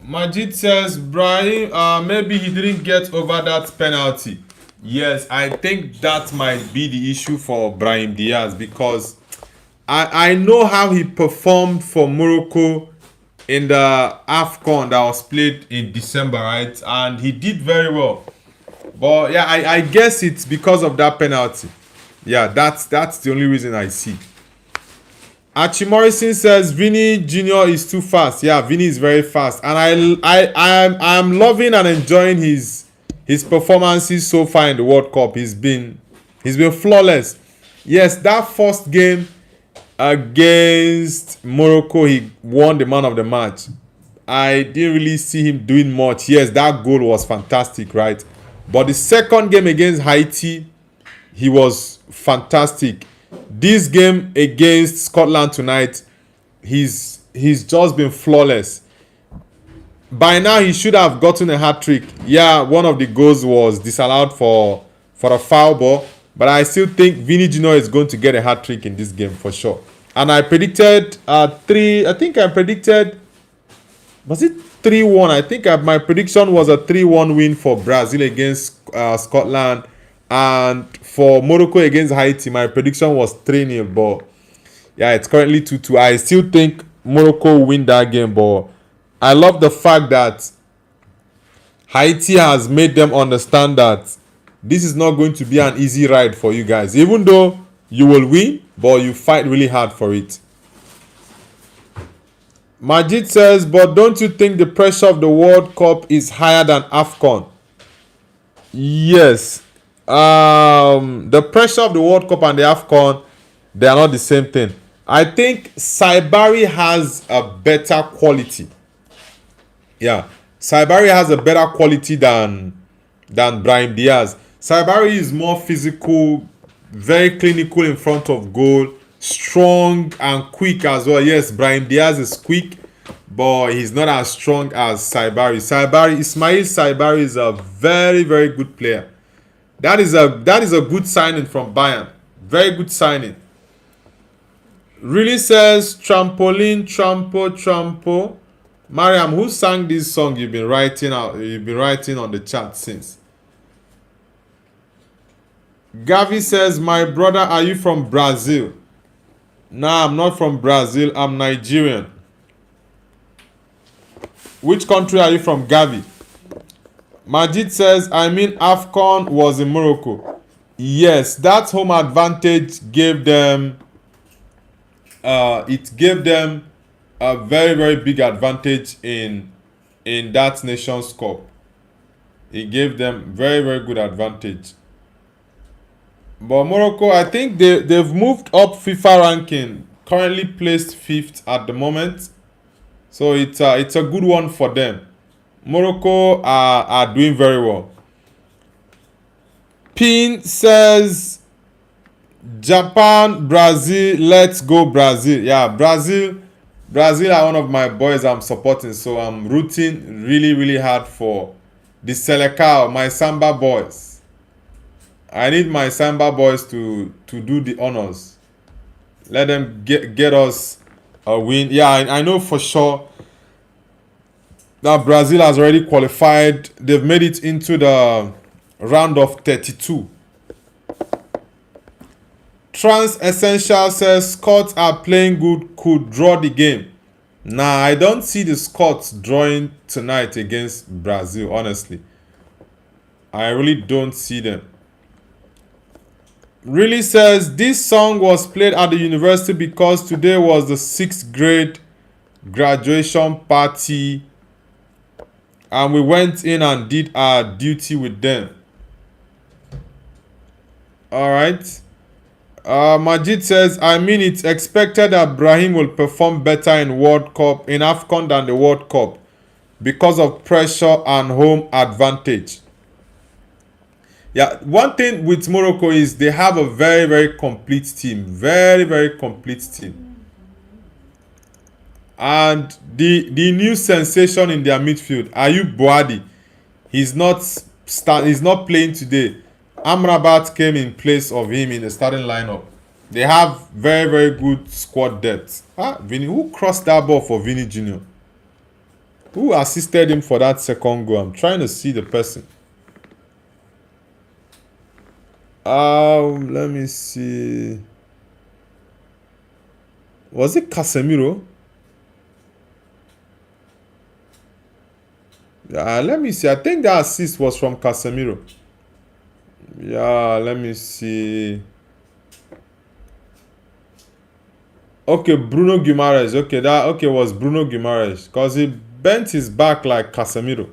Majid says Brahim, maybe he didn't get over that penalty. Yes, I think that might be the issue for Brahim Diaz, because I know how he performed for Morocco in the AFCON that was played in December, right? And he did very well. But yeah, I guess it's because of that penalty. Yeah, that's the only reason I see. Archie Morrison says Vinny Jr. is too fast. Yeah, Vinny is very fast, and I'm loving and enjoying his performances so far in the World Cup. He's been flawless. Yes, that first game against Morocco, he won the man of the match. I didn't really see him doing much. Yes, that goal was fantastic, right? But the second game against Haiti, he was fantastic. This game against Scotland tonight, he's just been flawless. By now he should have gotten a hat-trick. Yeah, one of the goals was disallowed for a foul ball, but I still think Vinny Jr. is going to get a hat-trick in this game for sure. And I predicted was it 3-1? I think my prediction was a 3-1 win for Brazil against Scotland. And for Morocco against Haiti, my prediction was 3-0. But yeah, it's currently 2-2. I still think Morocco will win that game. But I love the fact that Haiti has made them understand that this is not going to be an easy ride for you guys. Even though you will win, but you fight really hard for it. Majid says, but don't you think the pressure of the World Cup is higher than AFCON? Yes. The pressure of the World Cup and the AFCON, they are not the same thing. I think Saibari has a better quality. Yeah, Saibari has a better quality than Brahim Diaz. Saibari is more physical, very clinical in front of goal, strong and quick as well. Yes, Brahim Diaz is quick, but he's not as strong as Saibari. Ismail Saibari is a very, very good player. That is a good signing from Bayern. Very good signing. Really says trampoline, trampo. Mariam, who sang this song you've been writing out? You've been writing on the chat since. Gavi says, my brother, are you from Brazil? Nah, I'm not from Brazil. I'm Nigerian. Which country are you from, Gavi? Majid says, I mean, AFCON was in Morocco. Yes, that home advantage gave them. It gave them a very, very big advantage in that Nations Cup. It gave them very, very good advantage. But Morocco, I think they've moved up FIFA ranking. Currently placed 5th at the moment. So it's a good one for them. Morocco are doing very well. Pin says Japan, Brazil, let's go Brazil. Yeah, Brazil are one of my boys I'm supporting. So I'm rooting really, really hard for the Selecao, my Samba boys. I need my Samba boys to do the honors. Let them get us a win. Yeah, I know for sure that Brazil has already qualified. They've made it into the round of 32. Trans Essential says Scots are playing good, could draw the game. Nah, I don't see the Scots drawing tonight against Brazil, honestly. I really don't see them. Really says this song was played at the university because today was the 6th grade graduation party and we went in and did our duty with them. Alright. Majid says, I mean, it's expected that Brahim will perform better in World Cup, in AFCON than the World Cup because of pressure and home advantage. Yeah, one thing with Morocco is they have a very, very complete team. Very, very complete team. And the new sensation in their midfield, Ayub Boadi, he's not playing today. Amrabat came in place of him in the starting lineup. They have very, very good squad depth. Vinny, who crossed that ball for Vinny Jr.? Who assisted him for that second goal? I'm trying to see the person. Let me see. Was it Casemiro? Let me see. I think that assist was from Casemiro. Yeah, let me see. Okay, Bruno Guimaraes. Okay, was Bruno Guimaraes because he bent his back like Casemiro.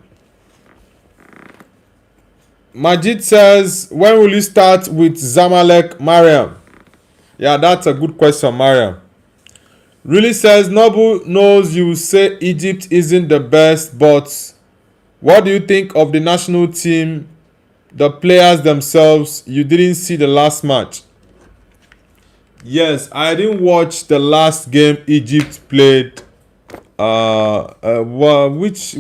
Majid says, when will you start with Zamalek, Mariam? Yeah, that's a good question, Mariam. Really says, Nobu knows you say Egypt isn't the best, but what do you think of the national team, the players themselves? You didn't see the last match. Yes, I didn't watch the last game Egypt played.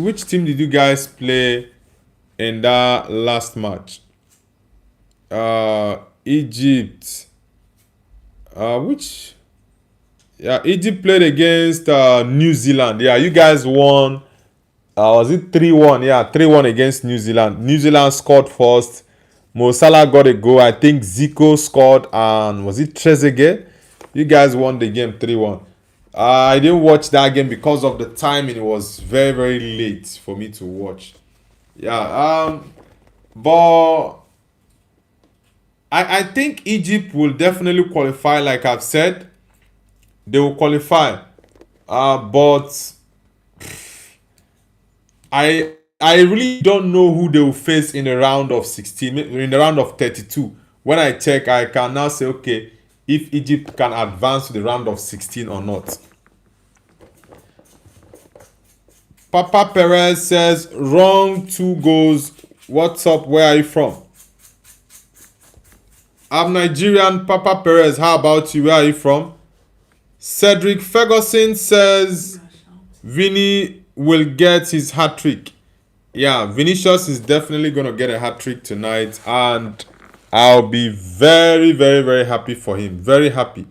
Which team did you guys play in that last match? Egypt. Egypt played against New Zealand. Yeah, you guys won. Was it 3-1? Yeah, 3-1 against New Zealand. New Zealand scored first. Mo Salah got a goal. I think Zico scored, and was it Trezeguet? You guys won the game 3-1. I didn't watch that game because of the timing. It was very, very late for me to watch. Yeah, but I think Egypt will definitely qualify. Like I've said, they will qualify. But I really don't know who they will face in the round of 16, in the round of 32. When I check, I can now say, okay, if Egypt can advance to the round of 16 or not. Papa Perez says, wrong 2 goals. What's up? Where are you from? I'm Nigerian. Papa Perez, how about you? Where are you from? Cedric Ferguson says, Vinny will get his hat-trick. Yeah, Vinicius is definitely going to get a hat-trick tonight, and I'll be very, very, very happy for him. Very happy.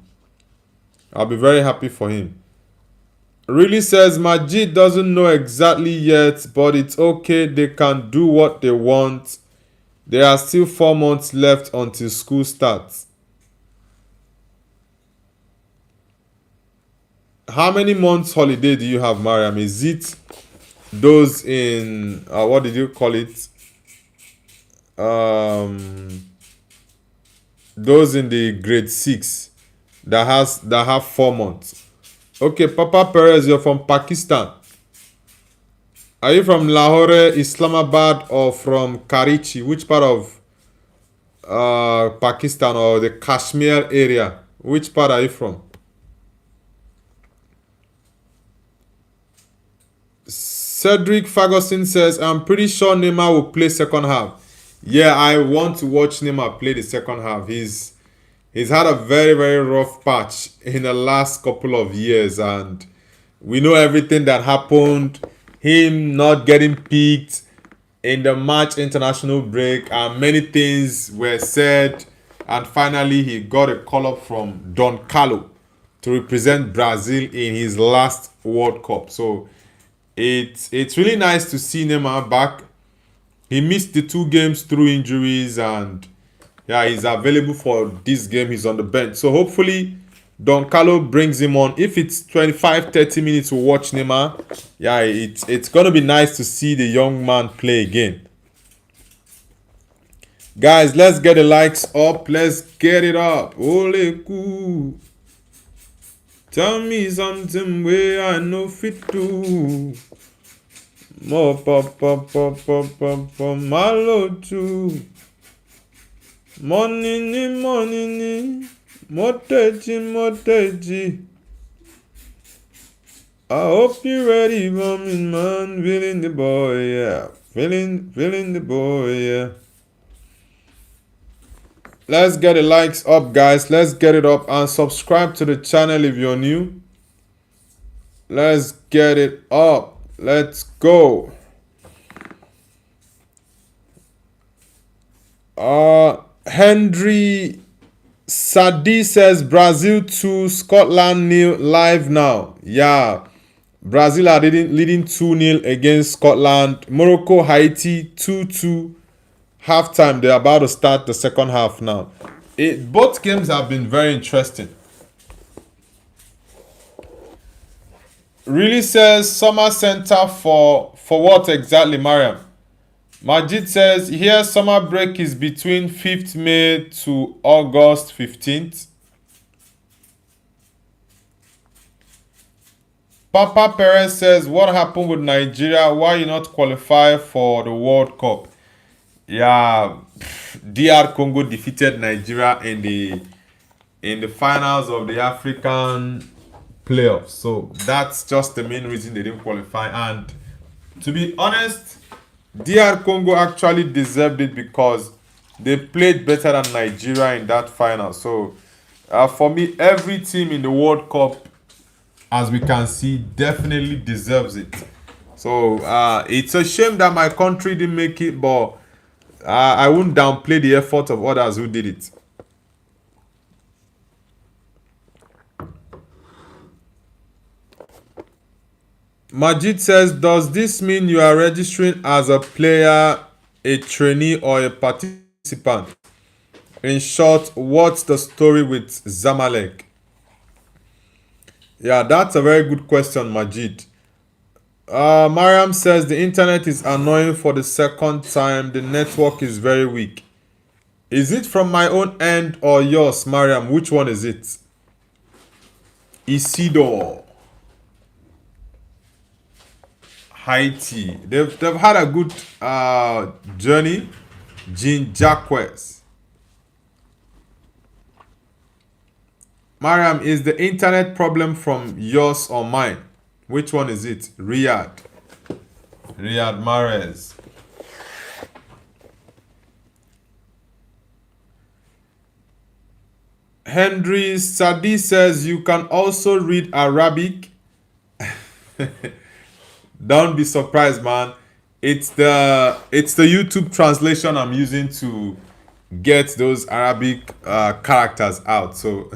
I'll be very happy for him. Really says Majid doesn't know exactly yet, but it's okay. They can do what they want. There are still 4 months left until school starts. How many months holiday do you have, Mariam? Is it those in what did you call it? Um, those in the grade 6 that have 4 months. Okay, Papa Perez, you're from Pakistan. Are you from Lahore, Islamabad, or from Karachi? Which part of Pakistan or the Kashmir area? Which part are you from? Cedric Ferguson says, I'm pretty sure Neymar will play second half. Yeah, I want to watch Neymar play the second half. He's had a very, very rough patch in the last couple of years, and we know everything that happened. Him not getting picked in the March international break, and many things were said, and finally he got a call up from Don Carlo to represent Brazil in his last World Cup. So it's really nice to see Neymar back. He missed the 2 games through injuries, and yeah, he's available for this game. He's on the bench. So hopefully Don Carlo brings him on. If it's 25-30 minutes to watch Neymar, yeah, it's gonna be nice to see the young man play again. Guys, let's get the likes up. Let's get it up. Ole cool. Tell me something where I know fit to. More pop pop pop pop pop pop malo too. Morning, morning, moteji, moteji. I hope you're ready for me, man. Feeling the boy, yeah. Feeling the boy, yeah. Let's get the likes up, guys. Let's get it up and subscribe to the channel if you're new. Let's get it up. Let's go. Henry Sadi says Brazil 2, Scotland 0 live now. Yeah. Brazil are leading 2-0 against Scotland. Morocco, Haiti 2-2. Halftime. They're about to start the second half now. Both games have been very interesting. Really says summer center for what exactly, Mariam? Majid says here summer break is between 5th May to August 15th. Papa Perez says what happened with Nigeria? Why you not qualify for the World Cup? Yeah, DR Congo defeated Nigeria in the finals of the African playoffs. So that's just the main reason they didn't qualify. And to be honest, DR Congo actually deserved it because they played better than Nigeria in that final. So for me, every team in the World Cup, as we can see, definitely deserves it. So it's a shame that my country didn't make it, but I wouldn't downplay the effort of others who did it. Majid says, does this mean you are registering as a player, a trainee, or a participant? In short, what's the story with Zamalek? Yeah, that's a very good question, Majid. Mariam says the internet is annoying for the second time. The network is very weak. Is it from my own end or yours, Mariam? Which one is it? Isidore. Haiti. They've had a good journey. Jean Jacques. Mariam, is the internet problem from yours or mine? Which one is it? Riyadh Mahrez. Henry Sadi says you can also read Arabic. Don't be surprised, man. It's the YouTube translation I'm using to get those Arabic characters out. So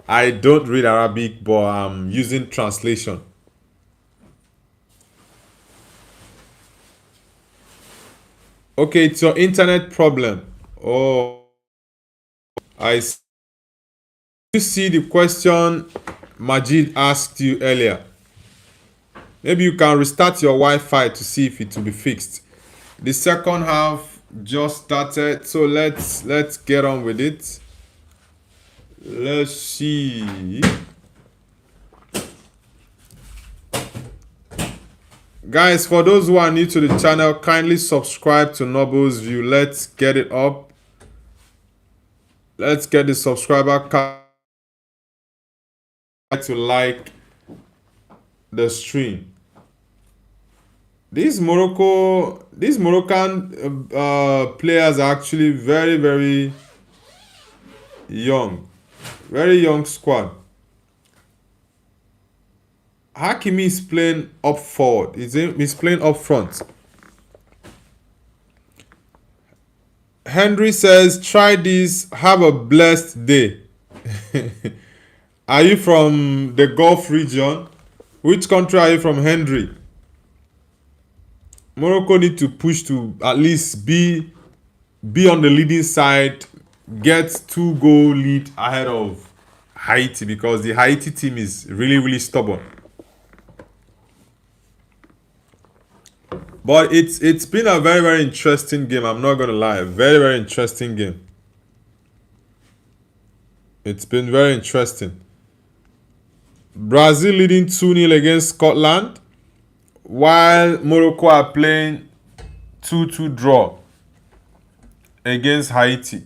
I don't read Arabic, but I'm using translation. Okay, it's your internet problem. Oh, I see. You see the question Majid asked you earlier. Maybe you can restart your Wi-Fi to see if it will be fixed. The second half just started, so let's get on with it. Let's see. Guys, for those who are new to the channel, kindly subscribe to Noble's View. Let's get it up. Let's get the subscriber count to like the stream. These Moroccan players are actually very, very young. Very young squad. Hakimi is playing up forward. He's playing up front. Henry says, try this. Have a blessed day. Are you from the Gulf region? Which country are you from, Henry? Morocco need to push to at least be on the leading side, get 2-goal lead ahead of Haiti, because the Haiti team is really, really stubborn. But it's been a very, very interesting game. I'm not gonna lie, very, very interesting game. It's been very interesting. Brazil leading 2-0 against Scotland, while Morocco are playing 2-2 draw against Haiti.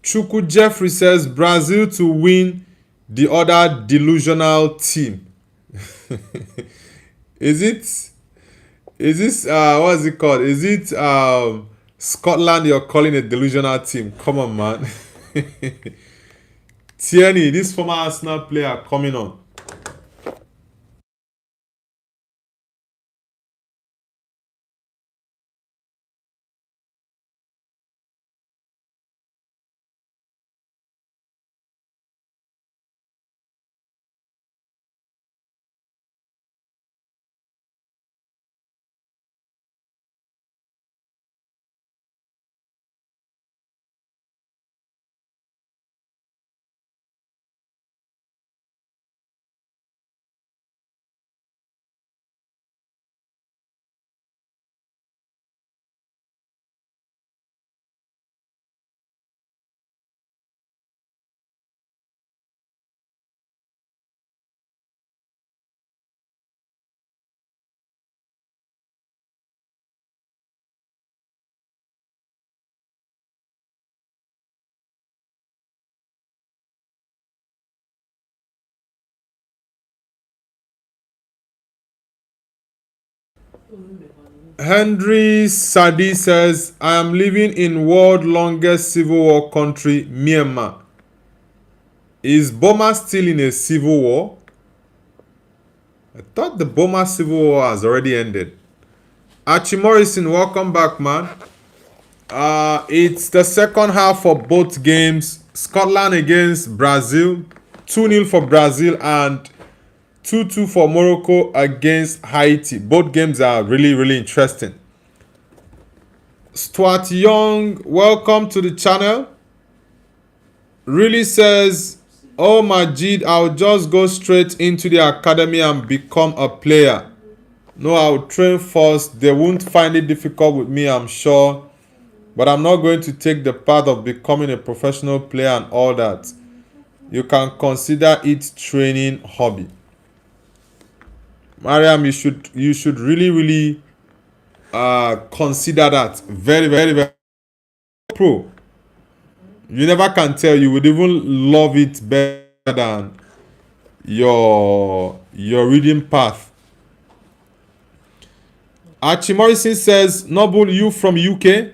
Chuku Jeffrey says Brazil to win the other delusional team. Is this what's it called? Is it Scotland you're calling a delusional team? Come on, man. Tierney, this former Arsenal player coming on. Henry Sadi says, I am living in world longest civil war country, Myanmar. Is Burma still in a civil war? I thought the Burma civil war has already ended. Archie Morrison, welcome back, man. It's the second half for both games. Scotland against Brazil. 2-0 for Brazil and 2-2 for Morocco against Haiti. Both games are really, really interesting. Stuart Young, welcome to the channel. Really says, oh Majid, I'll just go straight into the academy and become a player. No, I'll train first. They won't find it difficult with me, I'm sure. But I'm not going to take the path of becoming a professional player and all that. You can consider it training hobby. Mariam, you should really, really consider that. Very, very, very pro. You never can tell. You would even love it better than your reading path. Archie Morrison says, Noble, you from UK?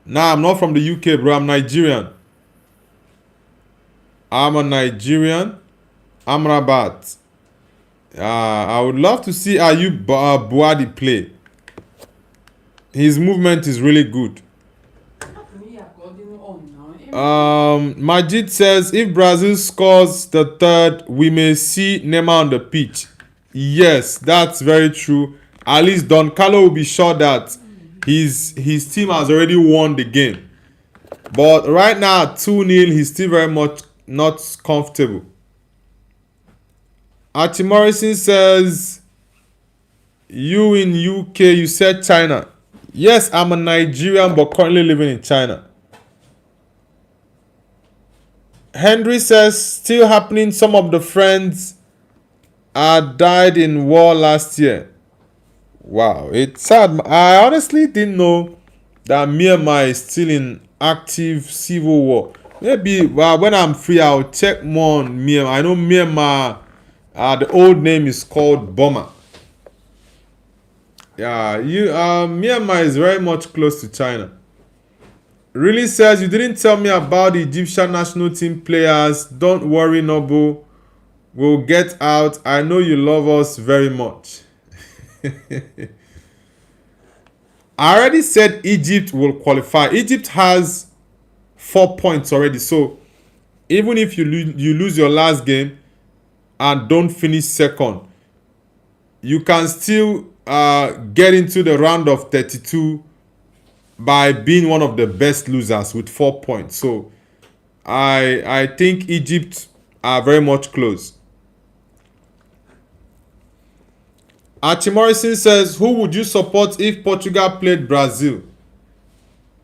Nah, I'm not from the UK, bro. I'm Nigerian. I'm a Nigerian. I'm Rabat. I would love to see Ayub Buadi play. His movement is really good. Majid says if Brazil scores the third, we may see Neymar on the pitch. Yes, that's very true. At least Don Carlo will be sure that his team has already won the game. But right now, 2-0, he's still very much not comfortable. Archie Morrison says, you in UK, you said China. Yes, I'm a Nigerian but currently living in China. Henry says, still happening. Some of the friends died in war last year. Wow, it's sad. I honestly didn't know that Myanmar is still in active civil war. Maybe when I'm free, I'll check more on Myanmar. I know Myanmar, the old name is called Burma. Yeah, Myanmar is very much close to China. Really says, you didn't tell me about the Egyptian national team players. Don't worry, Nobu. We'll get out. I know you love us very much. I already said Egypt will qualify. Egypt has 4 points already. So even if you lose your last game and don't finish second, you can still get into the round of 32 by being one of the best losers with 4 points. So I think Egypt are very much close. Archie Morrison says, who would you support if Portugal played Brazil?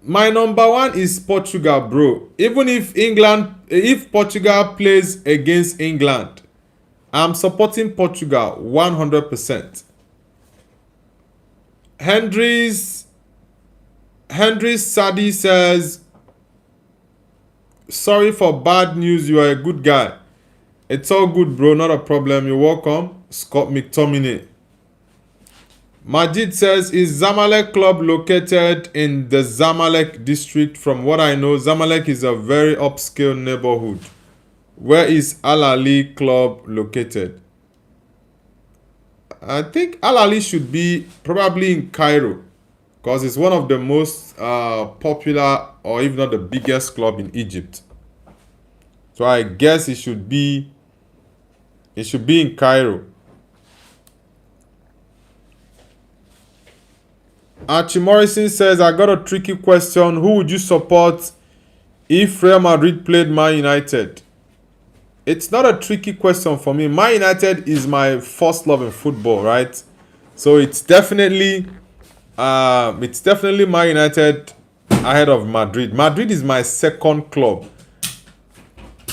My number one is Portugal, bro. Even if Portugal plays against England, I'm supporting Portugal 100%. Henry Sadi says, sorry for bad news, you are a good guy. It's all good, bro, not a problem. You're welcome. Scott McTominay. Majid says, is Zamalek club located in the Zamalek district? From what I know, Zamalek is a very upscale neighborhood. Where is Al Ali club located? I think Al Ali should be probably in Cairo, because it's one of the most popular, or if not the biggest club in Egypt. So I guess it should be in Cairo. Archie Morrison says, I got a tricky question. Who would you support if Real Madrid played Man United? It's not a tricky question for me. Man United is my first love in football, right? So it's definitely Man United ahead of Madrid. Madrid is my second club.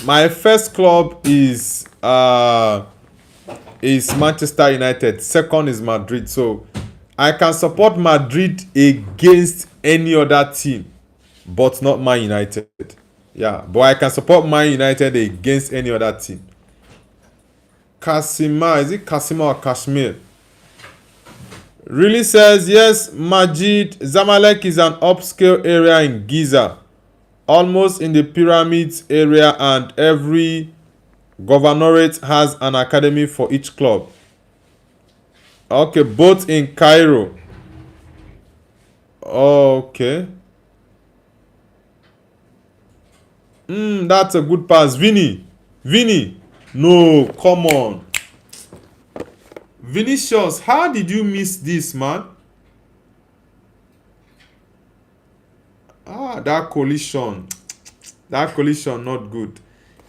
My first club is Manchester United. Second is Madrid. So I can support Madrid against any other team, but not Man United. Yeah, but I can support Man United against any other team. Kasima, is it Kasima or Kashmir? Really says, yes, Majid, Zamalek is an upscale area in Giza, almost in the pyramids area, and every governorate has an academy for each club. Okay, both in Cairo. Okay. That's a good pass. Vinny. No, come on. Vinicius, how did you miss this, man? That collision. That collision, not good.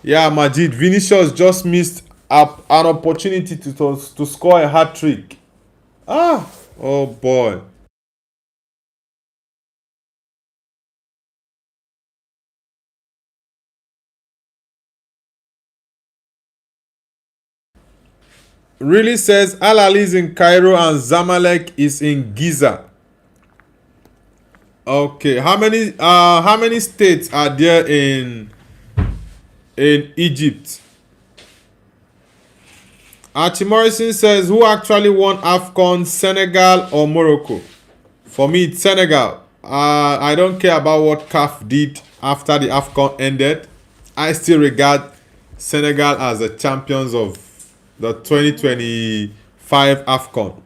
Yeah, Majid. Vinicius just missed an opportunity to score a hat-trick. Oh boy. Really says Al Ali is in Cairo and Zamalek is in Giza. Okay, how many states are there in Egypt? Archie Morrison says, who actually won AFCON, Senegal or Morocco? For me, it's Senegal. I don't care about what CAF did after the AFCON ended. I still regard Senegal as the champions of the 2025 AFCON.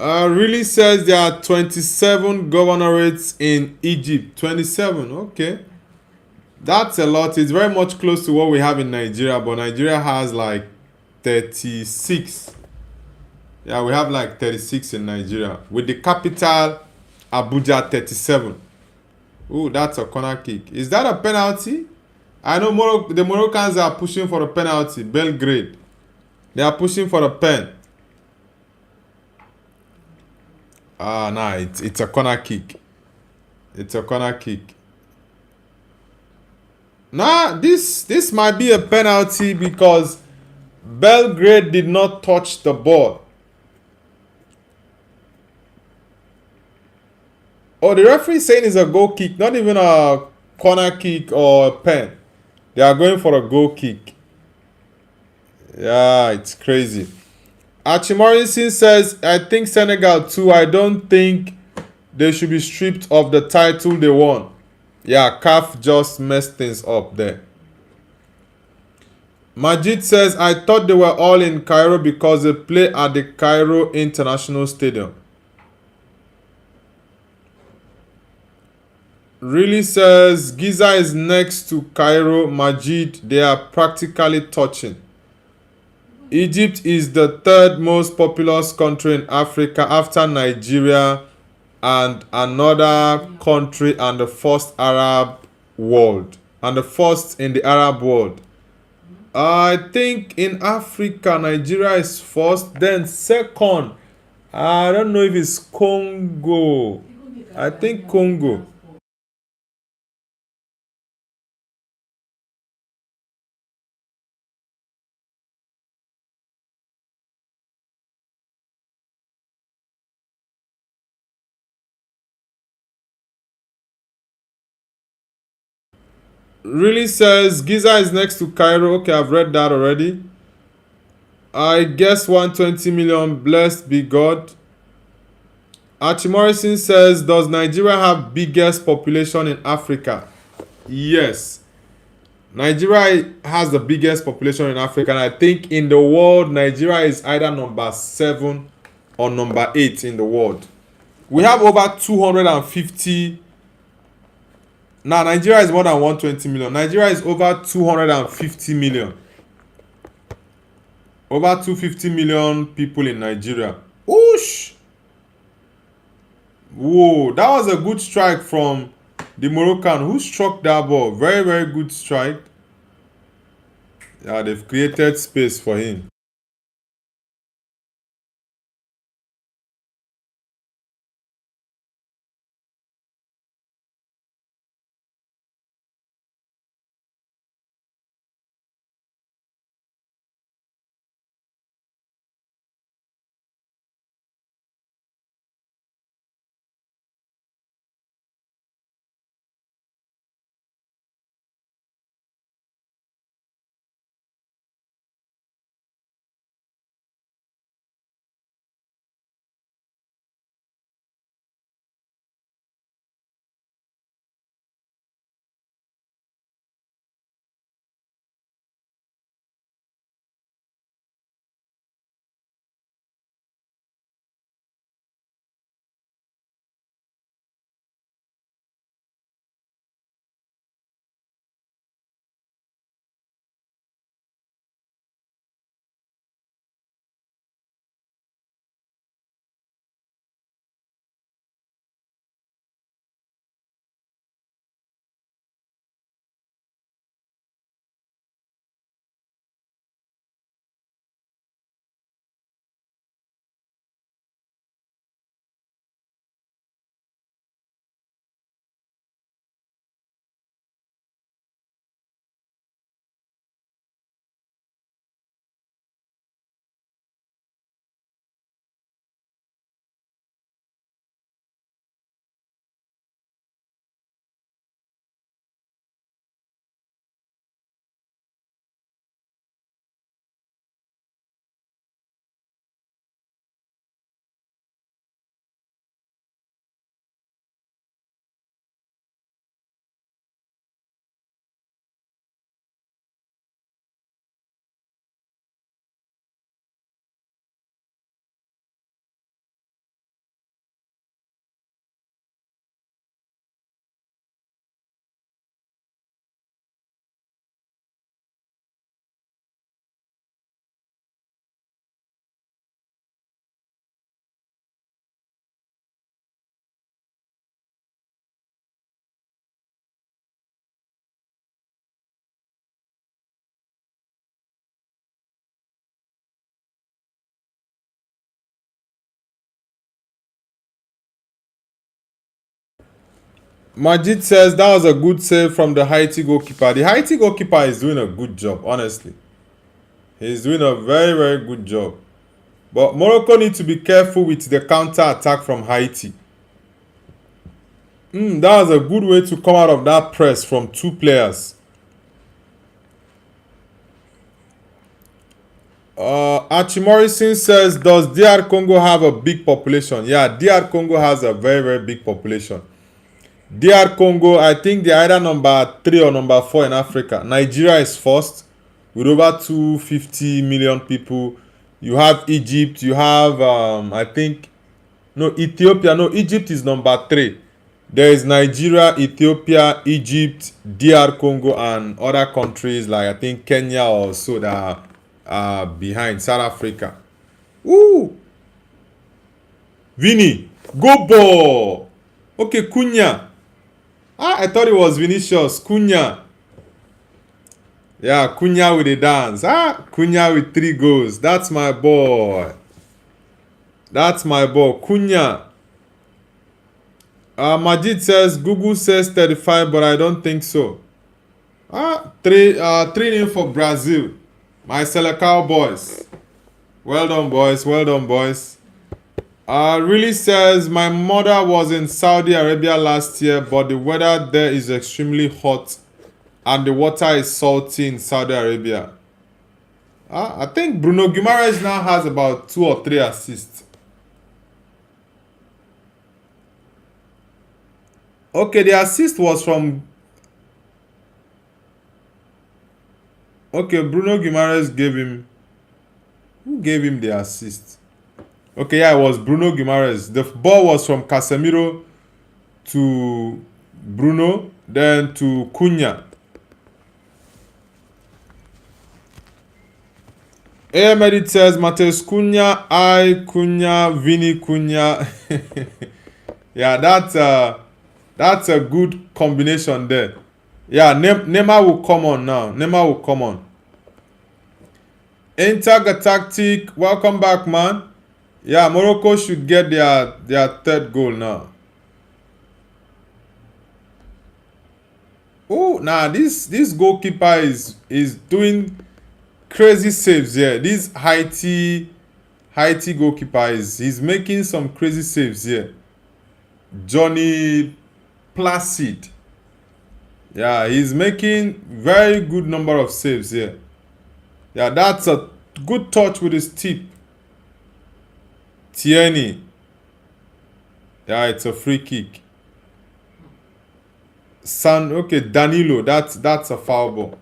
Really says there are 27 governorates in Egypt. 27, okay. That's a lot. It's very much close to what we have in Nigeria, but Nigeria has like 36. Yeah, we have like 36 in Nigeria. With the capital, Abuja, 37. Ooh, that's a corner kick. Is that a penalty? I know the Moroccans are pushing for a penalty. Belgrade. They are pushing for a pen. Ah, nah, it's a corner kick. It's a corner kick. Nah, this might be a penalty because Belgrade did not touch the ball. Oh, the referee is saying it's a goal kick, not even a corner kick or a pen. They are going for a goal kick. Yeah, it's crazy. Morrison says, I think Senegal too. I don't think they should be stripped of the title they won. Yeah, CAF just messed things up there. Majid says, I thought they were all in Cairo because they play at the Cairo International Stadium. Really says, Giza is next to Cairo. Majid, they are practically touching. Egypt is the third most populous country in Africa after Nigeria and another country and the first Arab world. And the first in the Arab world. I think in Africa, Nigeria is first, then second. I don't know if it's Congo. I think Congo. Really says Giza is next to Cairo. Okay, I've read that already. I guess 120 million. Blessed be God. Archie Morrison says, does Nigeria have biggest population in Africa? Yes. Nigeria has the biggest population in Africa, and I think in the world, Nigeria is either number 7 or number 8 in the world. We have over 250. Now, Nigeria is more than 120 million. Nigeria is over 250 million. Over 250 million people in Nigeria. Whoosh! Whoa, that was a good strike from the Moroccan who struck that ball. Very, very good strike. Yeah, they've created space for him. Majid says that was a good save from the Haiti goalkeeper. The Haiti goalkeeper is doing a good job, honestly. He's doing a very, very good job. But Morocco need to be careful with the counter attack from Haiti. That was a good way to come out of that press from two players. Archie Morrison says, does DR Congo have a big population? Yeah, DR Congo has a very, very big population. DR Congo, I think they're either number 3 or number 4 in Africa. Nigeria is first with over 250 million people. You have Egypt, you have, I think, no, Ethiopia. No, Egypt is number 3. There is Nigeria, Ethiopia, Egypt, DR Congo, and other countries like I think Kenya or so that are behind South Africa. Ooh! Vini, go ball! Okay, Cunha. I thought it was Vinicius. Cunha. Yeah, Cunha with the dance. Cunha with 3 goals. That's my boy. That's my boy. Cunha. Majid says Google says 35, but I don't think so. 3-0 for Brazil. My Selecao boys. Well done, boys. Well done, boys. Really says my mother was in Saudi Arabia last year, but the weather there is extremely hot and the water is salty in Saudi Arabia. I think Bruno Guimaraes now has about 2 or 3 assists. Okay, the assist was from... Okay, Bruno Guimaraes gave him... Who gave him the assist? Okay, yeah, it was Bruno Guimaraes. The ball was from Casemiro to Bruno, then to Cunha. Ahmed says Mateus Cunha, Cunha, Vini Cunha. Yeah, that's a good combination there. Yeah, Neymar will come on now. Neymar will come on. Intergalactic, welcome back, man. Yeah, Morocco should get their 3rd goal now. Oh, nah, this goalkeeper is doing crazy saves here. This Haiti goalkeeper he's making some crazy saves here. Johnny Placid. Yeah, he's making very good number of saves here. Yeah, that's a good touch with his tip. Tierney. Yeah, it's a free kick. Okay, Danilo. That's a foul ball.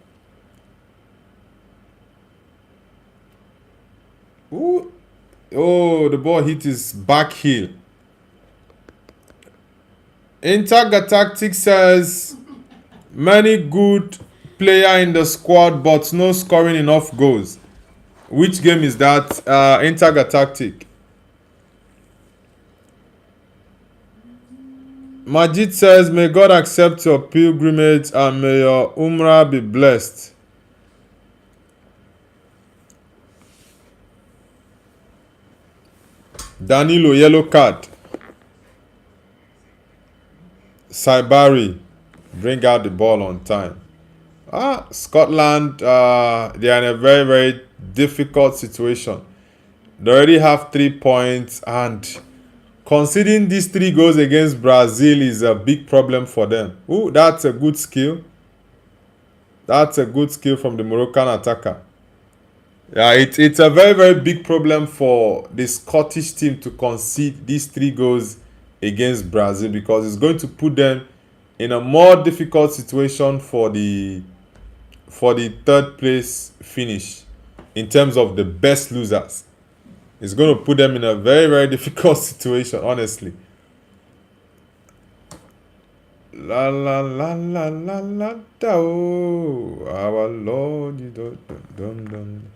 Ooh. Oh, the ball hit his back heel. Intergalactic says many good player in the squad but no scoring enough goals. Which game is that? Intergalactic. Majid says may God accept your pilgrimage and may your Umrah be blessed. Danilo, yellow card. Saibari, bring out the ball on time. Scotland, they are in a very, very difficult situation. They already have 3 points, and conceding these 3 goals against Brazil is a big problem for them. Ooh, that's a good skill. That's a good skill from the Moroccan attacker. Yeah, it's a very, very big problem for the Scottish team to concede these 3 goals against Brazil, because it's going to put them in a more difficult situation for the 3rd place finish in terms of the best losers. It's going to put them in a very, very difficult situation, honestly. La la la la la la da, oh, our Lord, you don't.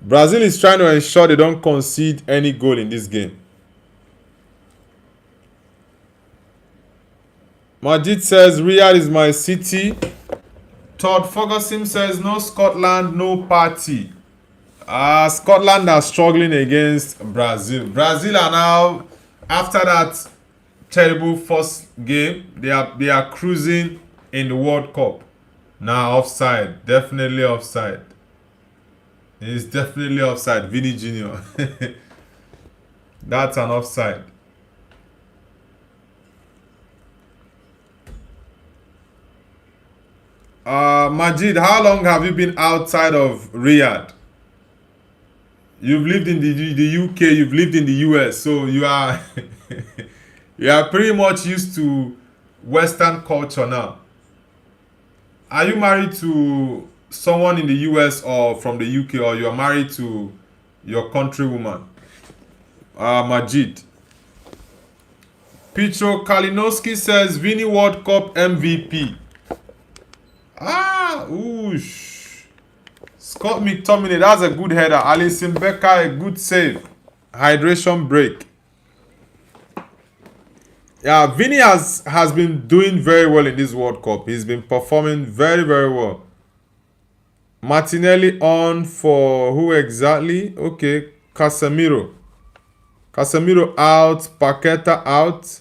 Brazil is trying to ensure they don't concede any goal in this game. Majid says Riyadh is my city. Todd Ferguson says no Scotland, no party. Scotland are struggling against Brazil. Brazil are now, after that terrible first game. They are cruising in the World Cup. Now offside, definitely offside. It's definitely offside. Vinny Junior. That's an offside. Majid, how long have you been outside of Riyadh? You've lived in the UK, you've lived in the US, so you are you are pretty much used to Western culture now. Are you married to someone in the US or from the UK, or you are married to your countrywoman? Majid. Petro Kalinowski says Vini World Cup MVP. Oosh. Scott McTominay, that's a good header. Alison Becker, a good save. Hydration break. Yeah, Vinny has been doing very well in this World Cup. He's been performing very, very well. Martinelli on for who exactly? Okay, Casemiro. Casemiro out. Paqueta out.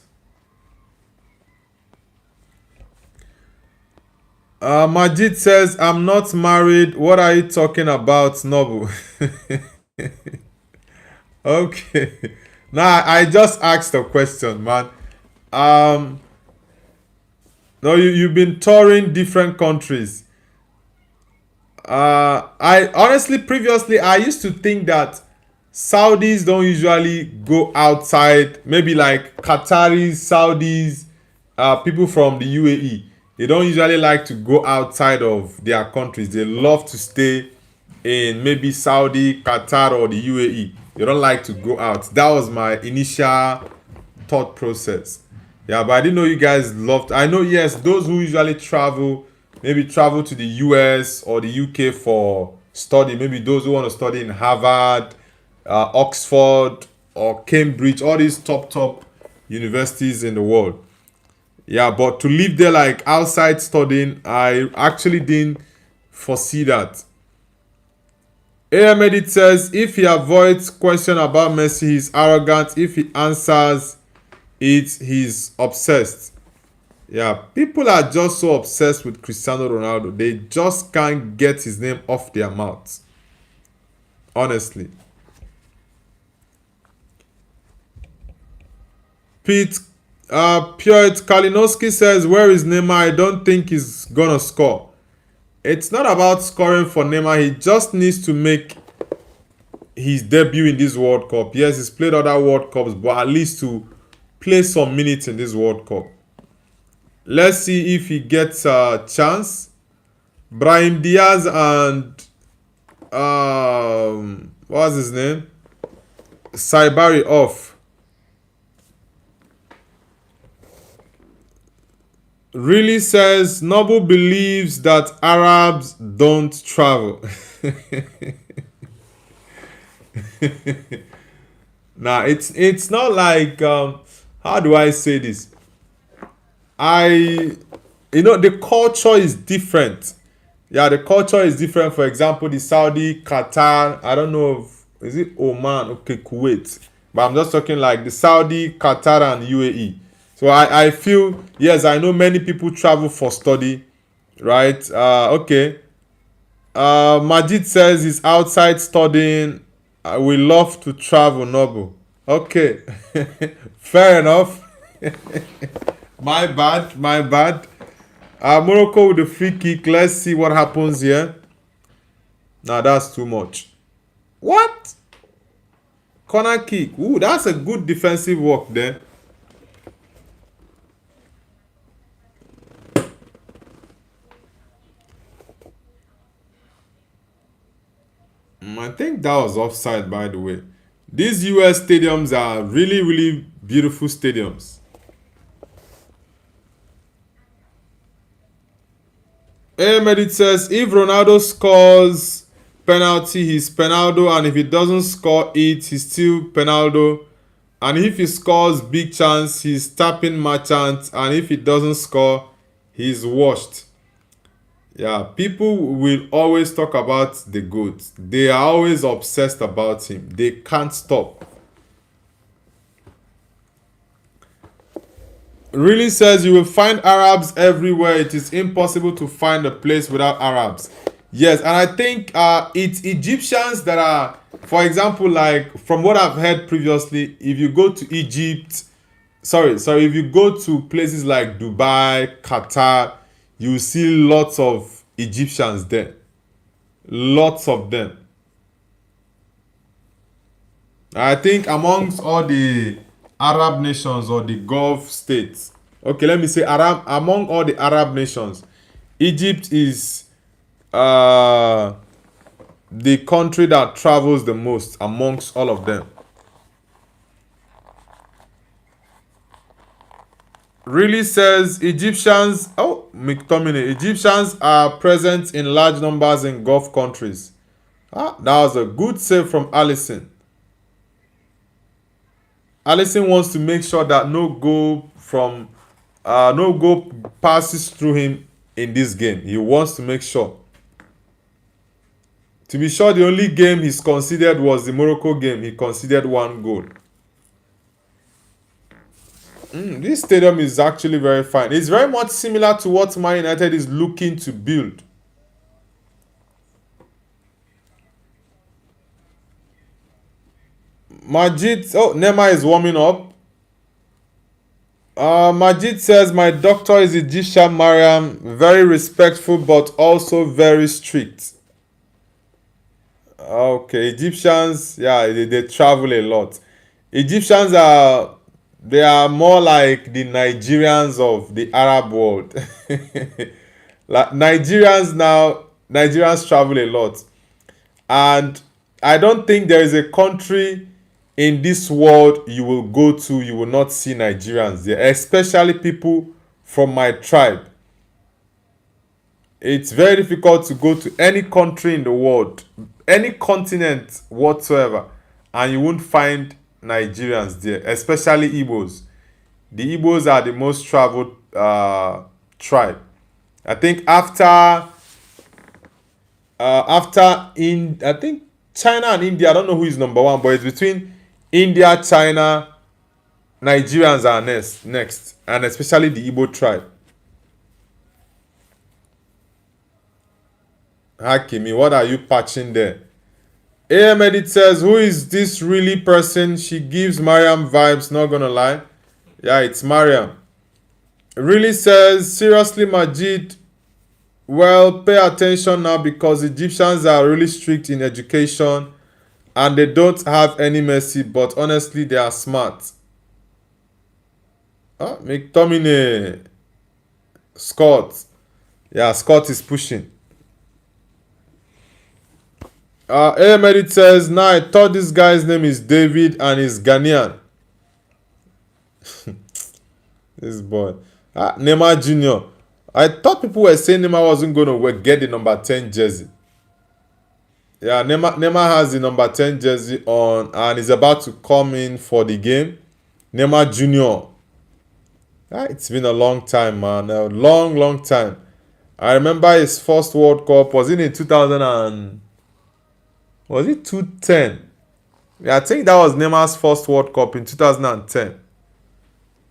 Majid says, I'm not married. What are you talking about, Nobu? Okay. Now, I just asked a question, man. No, you've been touring different countries. I honestly, previously, I used to think that Saudis don't usually go outside. Maybe like Qataris, Saudis, people from the UAE. They don't usually like to go outside of their countries. They love to stay in maybe Saudi, Qatar, or the UAE. They don't like to go out. That was my initial thought process. Yeah, but I didn't know you guys loved. I know, yes, those who usually travel, maybe travel to the US or the UK for study. Maybe those who want to study in Harvard, Oxford, or Cambridge, all these top universities in the world. Yeah, but to live there like outside studying, I actually didn't foresee that. AM Edit says if he avoids question about Messi, he's arrogant. If he answers it, he's obsessed. Yeah, people are just so obsessed with Cristiano Ronaldo. They just can't get his name off their mouths. Honestly. Piotr Kalinowski says, where is Neymar? I don't think he's gonna score. It's not about scoring for Neymar. He just needs to make his debut in this World Cup. Yes, he's played other World Cups, but at least to play some minutes in this World Cup. Let's see if he gets a chance. Brahim Diaz and what's his name? Saibari off. Really says Noble believes that Arabs don't travel. Nah, it's not like how do I say this? The culture is different. Yeah, the culture is different. For example, the Saudi, Qatar, I don't know if is it Oman, okay, Kuwait. But I'm just talking like the Saudi, Qatar, and UAE. So I feel, yes, I know many people travel for study, right? Okay. Majid says he's outside studying. We love to travel, Noble. Okay. Fair enough. My bad. Morocco with the free kick. Let's see what happens here. Nah, that's too much. What? Corner kick. Ooh, that's a good defensive work there. I think that was offside, by the way. These US stadiums are really, really beautiful stadiums. Ahmed says if Ronaldo scores penalty, he's Penaldo, and if he doesn't score it, he's still Penaldo. And if he scores big chance, he's tapping merchant, and if he doesn't score, he's washed. Yeah, people will always talk about the GOAT. They are always obsessed about him. They can't stop. Really says you will find Arabs everywhere. It is impossible to find a place without Arabs. Yes, and I think it's Egyptians that are, for example, like from what I've heard previously, if you go to Egypt, sorry, if you go to places like Dubai, Qatar, you see lots of Egyptians there. Lots of them. I think amongst all the Arab nations or the Gulf states, okay, let me say Arab, among all the Arab nations, Egypt is uh, the country that travels the most amongst all of them. Really says Egyptians, oh, McTominay, Egyptians are present in large numbers in Gulf countries. Ah, that was a good save from Allison. Allison wants to make sure that no goal passes through him in this game. He wants to make sure. To be sure, the only game he's considered was the Morocco game. He considered one goal. This stadium is actually very fine. It's very much similar to what Man United is looking to build. Majid, oh, Neymar is warming up. Majid says, my doctor is Egyptian Mariam, very respectful but also very strict. Okay, Egyptians, yeah, they travel a lot. Egyptians they are more like the Nigerians of the Arab world. Like Nigerians travel a lot. And I don't think there is a country in this world you will go to, you will not see Nigerians there, especially people from my tribe. It's very difficult to go to any country in the world, any continent whatsoever, and you won't find Nigerians there, especially Igbos. The Igbos are the most traveled tribe. I think I think China and India. I don't know who is number one, but it's between India, China, Nigerians are next, and especially the Igbo tribe. Hakimi, what are you patching there? AM Edit says, who is this really person? She gives Mariam vibes, not gonna lie. Yeah, it's Mariam. Really says, seriously, Majid, well, pay attention now because Egyptians are really strict in education and they don't have any mercy, but honestly, they are smart. McTominay. Scott. Yeah, Scott is pushing. Edit says, nah, I thought this guy's name is David and he's Ghanaian. This boy. Neymar Jr. I thought people were saying Neymar wasn't going to get the number 10 jersey. Yeah, Neymar has the number 10 jersey on and is about to come in for the game. Neymar Jr. It's been a long time, man. A long time. I remember his first World Cup was in 2000 and... Was it 2010? Yeah, I think that was Neymar's first World Cup in 2010.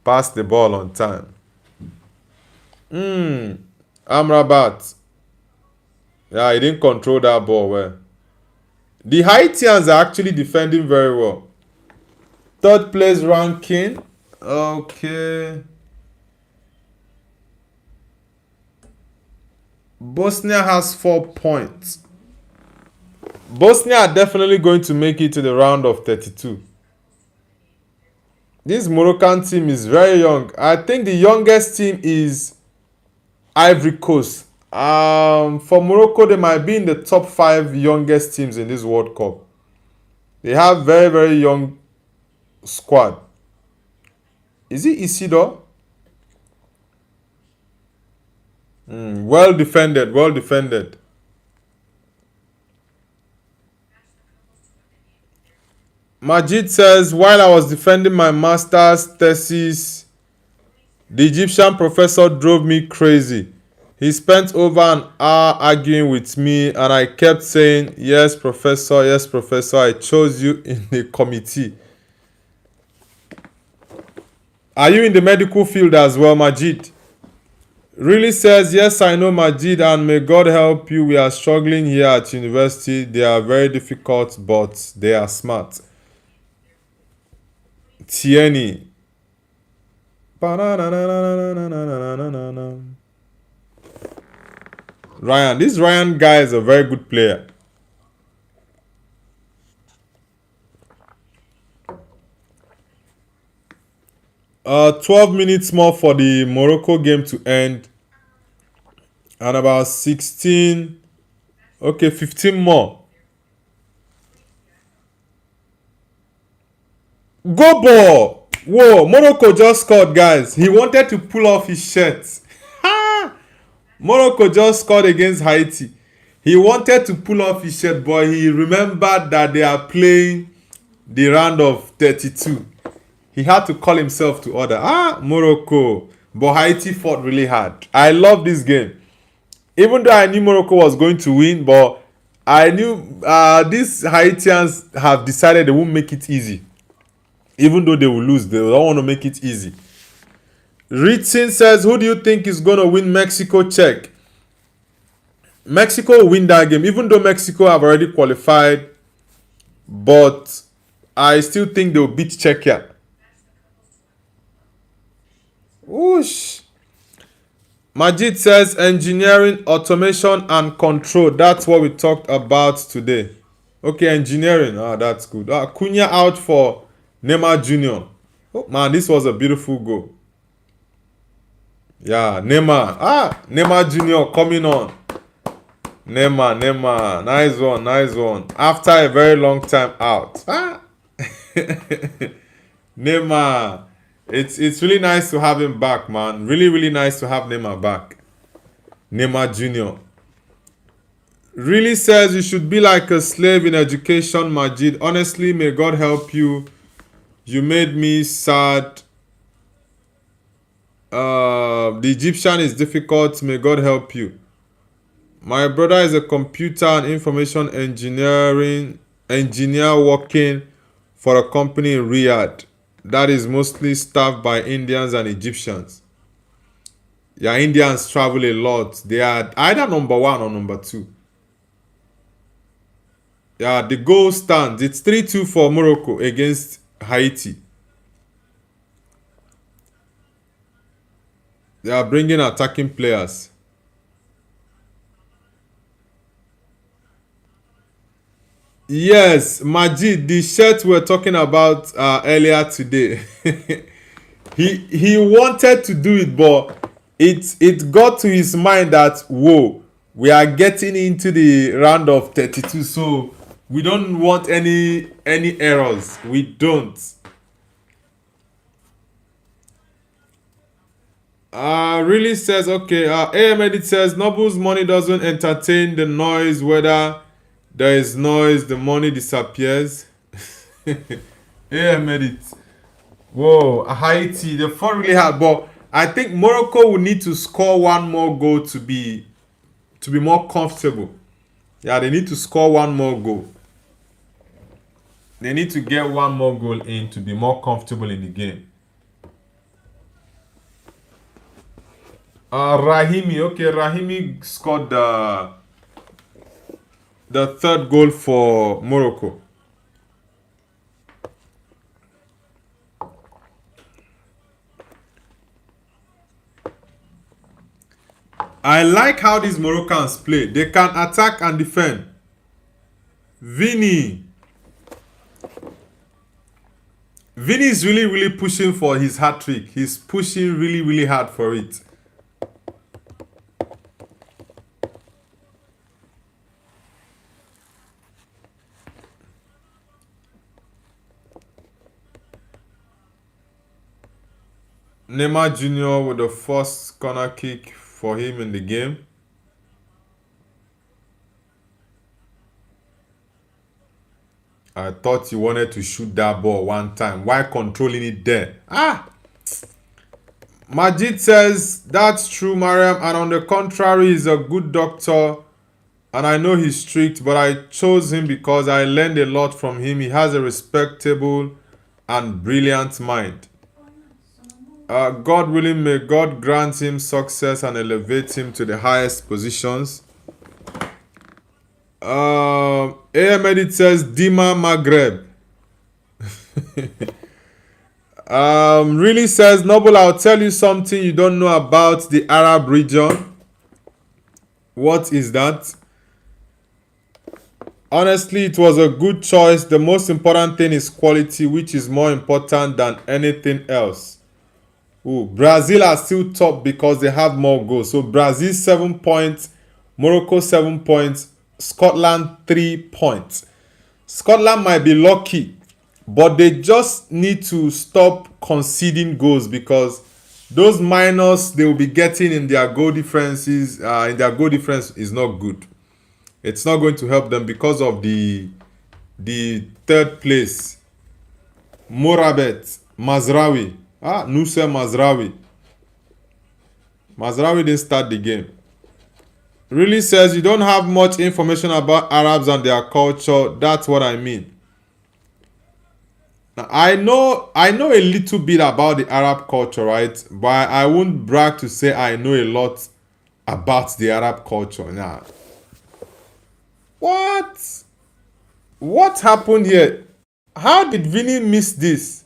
Passed the ball on time. Amrabat. Yeah, he didn't control that ball well. The Haitians are actually defending very well. Third place ranking. Okay. Bosnia has 4 points. Bosnia are definitely going to make it to the round of 32. This Moroccan team is very young. I think the youngest team is Ivory Coast. For Morocco, they might be in the top 5 youngest teams in this World Cup. They have very young squad. Is it Isidore? Well defended. Majid says, while I was defending my master's thesis, the Egyptian professor drove me crazy. He spent over an hour arguing with me and I kept saying, yes, professor, I chose you in the committee. Are you in the medical field as well, Majid? Really says, yes, I know, Majid, and may God help you. We are struggling here at university. They are very difficult, but they are smart. Tieni. Ryan. This Ryan guy is a very good player. 12 minutes more for the Morocco game to end. And about 16. Okay, 15 more. Go ball! Whoa, Morocco just scored, guys. He wanted to pull off his shirt. Morocco just scored against Haiti. He wanted to pull off his shirt, but he remembered that they are playing the round of 32. He had to call himself to order. Morocco. But Haiti fought really hard. I love this game. Even though I knew Morocco was going to win, but I knew these Haitians have decided they won't make it easy. Even though they will lose, they don't want to make it easy. Ritzin says, who do you think is going to win Mexico Czech? Mexico will win that game, even though Mexico have already qualified. But I still think they'll beat Czechia. Whoosh. Majid says engineering, automation, and control. That's what we talked about today. Okay, engineering. That's good. Cunha out for Neymar Jr. Oh man, this was a beautiful goal. Yeah, Neymar. Neymar Jr. coming on. Neymar. Nice one. After a very long time out. Neymar. It's really nice to have him back, man. Really nice to have Neymar back. Neymar Jr. Really says you should be like a slave in education, Majid. Honestly, may God help you. You made me sad. The Egyptian is difficult. May God help you. My brother is a computer and information engineer working for a company in Riyadh that is mostly staffed by Indians and Egyptians. Yeah, Indians travel a lot. They are either number 1 or number 2. Yeah, the goal stands. It's 3-2 for Morocco against Haiti. They are bringing attacking players. Yes, Majid, the shirt we're talking about earlier today. he wanted to do it, but it got to his mind that, whoa, we are getting into the round of 32, so we don't want any errors. We don't. Really says, okay, AM Edit says, Noble's money doesn't entertain the noise. Whether there is noise, the money disappears. AM Edit. Whoa, Haiti, they fought really hard, but I think Morocco will need to score one more goal to be more comfortable. Yeah, they need to score one more goal. They need to get one more goal in to be more comfortable in the game. Rahimi. Okay, Rahimi scored the third goal for Morocco. I like how these Moroccans play. They can attack and defend. Vini is really pushing for his hat-trick. He's pushing really hard for it. Neymar Jr. with the first corner kick for him in the game. I thought he wanted to shoot that ball one time. Why controlling it there? Majid says, that's true, Mariam. And on the contrary, he's a good doctor. And I know he's strict, but I chose him because I learned a lot from him. He has a respectable and brilliant mind. God willing, may God grant him success and elevate him to the highest positions. Ahmed says Dima Maghreb. Really says Noble, I'll tell you something you don't know about the Arab region. What is that? Honestly, it was a good choice. The most important thing is quality, which is more important than anything else. Ooh, Brazil are still top because they have more goals. So Brazil 7 points, Morocco 7 points, Scotland 3 points. Scotland might be lucky, but they just need to stop conceding goals because those minus they will be getting in their goal differences is not good. It's not going to help them because of the third place. Morabet, Mazraoui. Nusser Mazraoui. Mazraoui didn't start the game. Really says you don't have much information about Arabs and their culture. That's what I mean. Now, I know a little bit about the Arab culture, right? But I won't brag to say I know a lot about the Arab culture. Now, what? What happened here? How did Vinny miss this?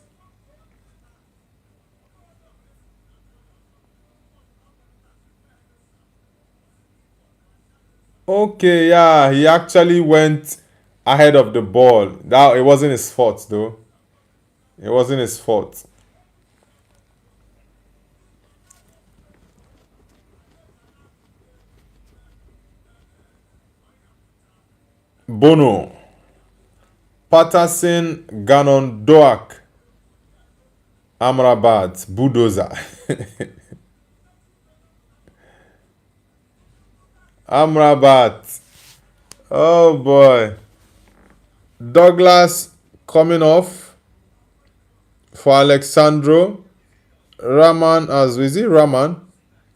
Okay, yeah, he actually went ahead of the ball. That it wasn't his fault though. It wasn't his fault. Bono, Patterson, Gannon, Doak, Amrabat, Bulldozer. Amrabat. Oh boy. Douglas coming off for Alexandro. Raman as is it Raman?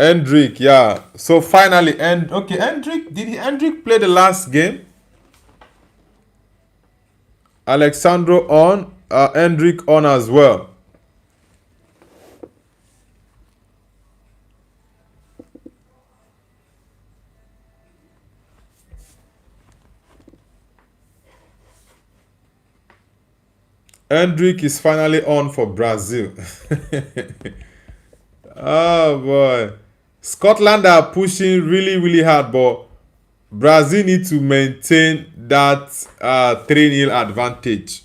Hendrick, yeah. So finally, Hendrick, did Hendrick play the last game? Alexandro on, Hendrick on as well. Hendrick is finally on for Brazil. Oh boy. Scotland are pushing really, really hard, but Brazil need to maintain that 3-0 advantage.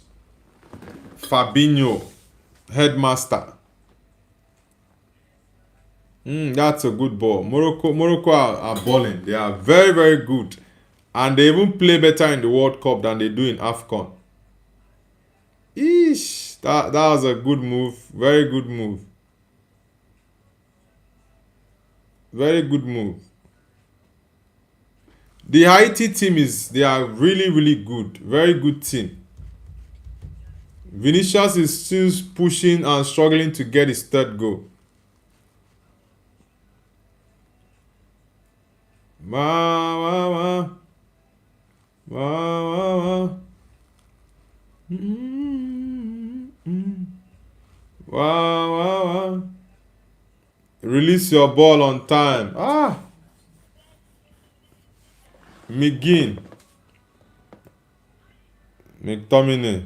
Fabinho, headmaster. That's a good ball. Morocco are balling. They are very, very good. And they even play better in the World Cup than they do in AFCON. Eesh, that was a good move. Very good move. Very good move. The Haiti team they are really, really good. Very good team. Vinicius is still pushing and struggling to get his third goal. Wah, wah, wah. Wah, wah, wah. Wah, wah, wah. Release your ball on time. McGinn. McTominay.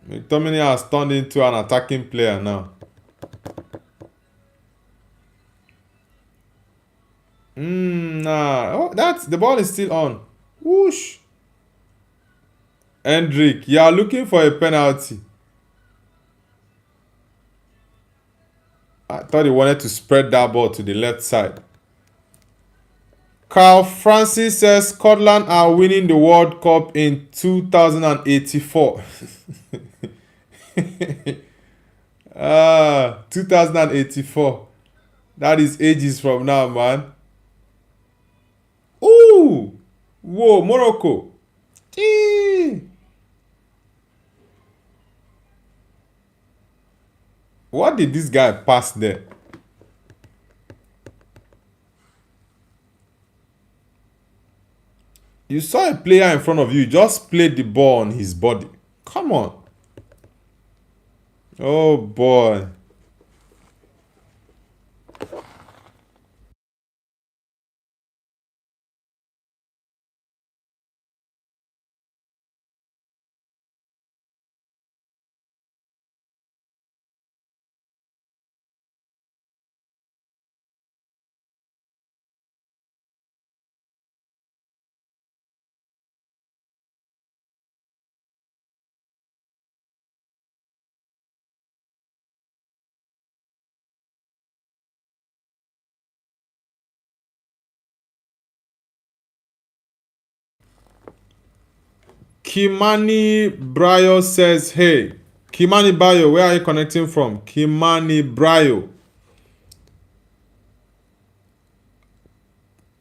McTominay has turned into an attacking player now. Nah. Oh, that's the ball is still on. Whoosh. Hendrick, you are looking for a penalty. I thought he wanted to spread that ball to the left side. Carl Francis says Scotland are winning the World Cup in 2084. 2084. That is ages from now, man. Ooh! Whoa, Morocco. Gee. What did this guy pass there? You saw a player in front of you, just played the ball on his body. Come on. Oh boy. Kimani Brayo says, hey. Kimani Brayo, where are you connecting from? Kimani Brayo.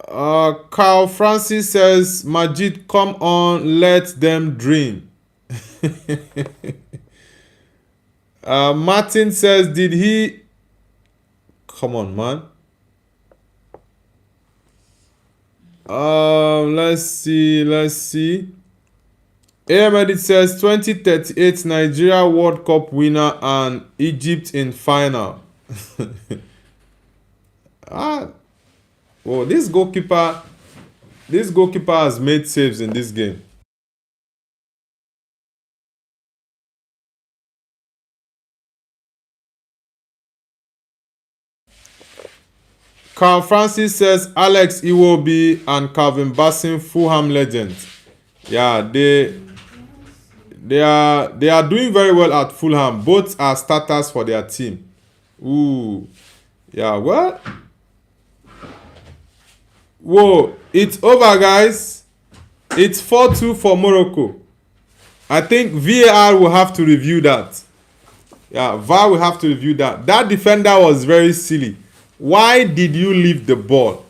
Carl Francis says, Majid, come on, let them dream. Martin says, did he... Come on, man. Let's see. Ahmed says 2038 Nigeria World Cup winner and Egypt in final. Oh, this goalkeeper has made saves in this game. Carl Francis says Alex Iwobi and Calvin Bassing, Fulham legends. Yeah, they are doing very well at Fulham. Both are starters for their team. Ooh. Yeah, well. Whoa, it's over, guys. It's 4-2 for Morocco. I think VAR will have to review that. Yeah, VAR will have to review that. That defender was very silly. Why did you leave the ball?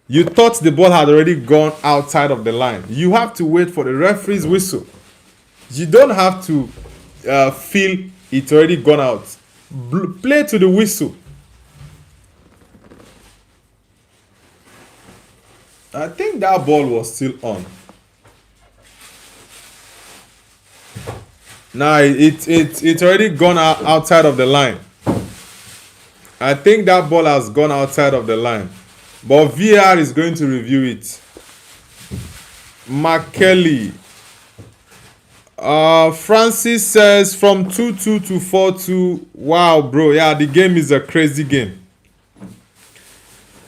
You thought the ball had already gone outside of the line. You have to wait for the referee's whistle. You don't have to feel it's already gone out. Play to the whistle. I think that ball was still on. Nah, it's already gone outside of the line. I think that ball has gone outside of the line. But VAR is going to review it. McKelly. Francis says from 2-2 to 4-2. Wow, bro. Yeah, the game is a crazy game.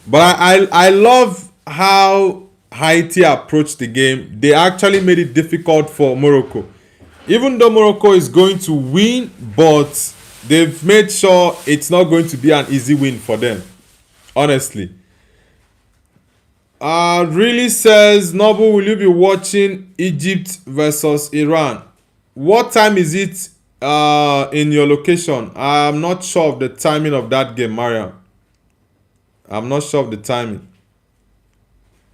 But I love how Haiti approached the game. They actually made it difficult for Morocco. Even though Morocco is going to win, but they've made sure it's not going to be an easy win for them. Honestly. Really says, Noble, will you be watching Egypt versus Iran? What time is it in your location? I'm not sure of the timing of that game, Mariam. I'm not sure of the timing.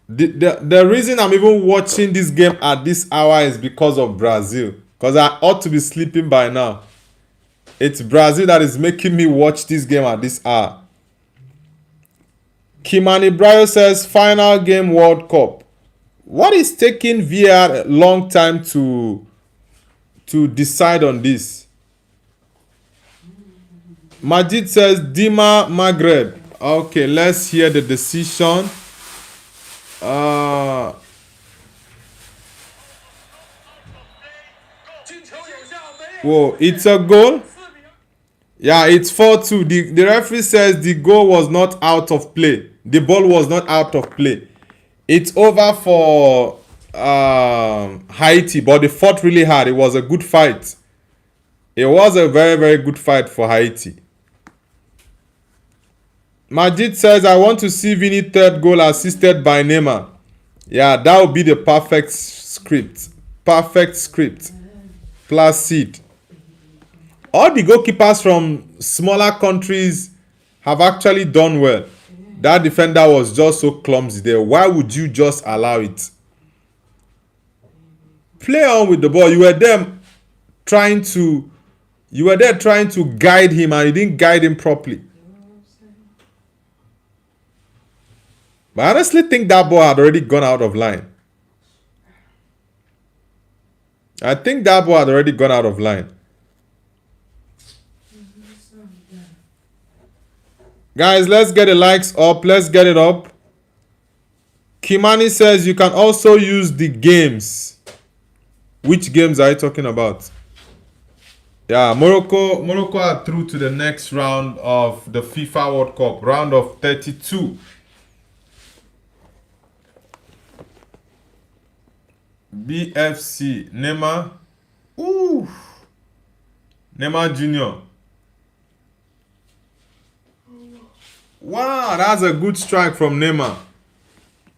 The reason I'm even watching this game at this hour is because of Brazil. Because I ought to be sleeping by now. It's Brazil that is making me watch this game at this hour. Kimani Brayo says, final game World Cup. What is taking VAR a long time to decide on this? Majid says, Dima Maghreb. Okay, let's hear the decision. Whoa, it's a goal. Yeah, it's 4-2. The referee says the goal was not out of play. The ball was not out of play. It's over for Haiti, but they fought really hard. It was a good fight. It was a very, very good fight for Haiti. Majid says, I want to see Vinny third goal assisted by Neymar. Yeah, that would be the perfect script. Perfect script. Placid. All the goalkeepers from smaller countries have actually done well. That defender was just so clumsy there. Why would you just allow it? Play on with the ball. You were there trying to guide him and you didn't guide him properly. But I honestly think that ball had already gone out of line. I think that ball had already gone out of line. Guys, let's get the likes up. Let's get it up. Kimani says you can also use the games. Which games are you talking about? Yeah, Morocco are through to the next round of the FIFA World Cup, round of 32. BFC, Neymar. Ooh. Neymar Jr. Wow, that's a good strike from Neymar.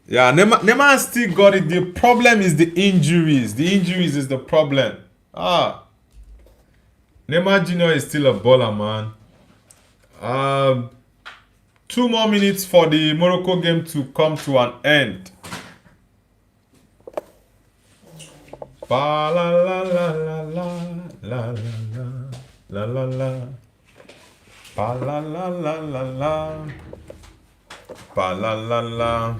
Yeah, Neymar still got it. The problem is the injuries. The injuries is the problem. Neymar Jr. is still a baller, man. 2 more minutes for the Morocco game to come to an end. Ba la la la la la la la la la la. Ba la la la la la. Ba la la la.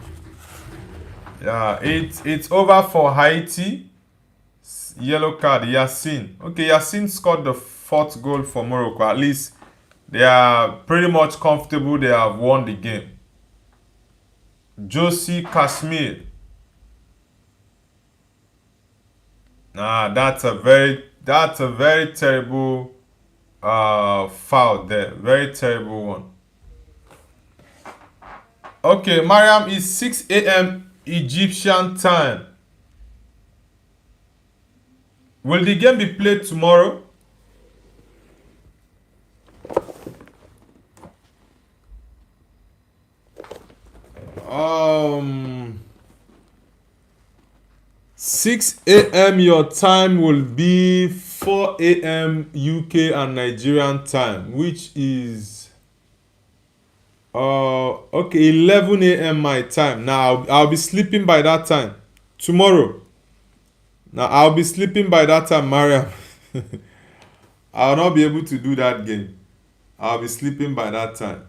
Yeah, it's over for Haiti. Yellow card, Yassin. Okay, Yassin scored the 4th goal for Morocco. At least they are pretty much comfortable. They have won the game. Josie Kashmir. That's a very terrible foul there. Very terrible one. Okay, Mariam, is 6 a.m. Egyptian time. Will the game be played tomorrow? 6 a.m. your time will be 4 a.m. UK and Nigerian time, which is okay, 11 a.m. my time. Now I'll be sleeping by that time. Tomorrow. Now I'll be sleeping by that time, Mariam. I'll not be able to do that game. I'll be sleeping by that time.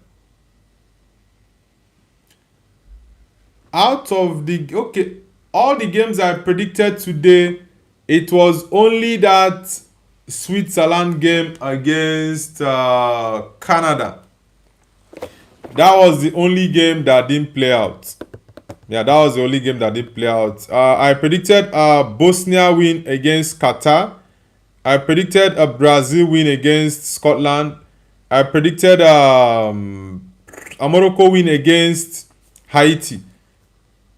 Out of the all the games I predicted today, it was only that Switzerland game against Canada. That was the only game that didn't play out. Yeah, that was the only game that didn't play out. I predicted Bosnia win against Qatar. I predicted a Brazil win against Scotland. I predicted a Morocco win against Haiti.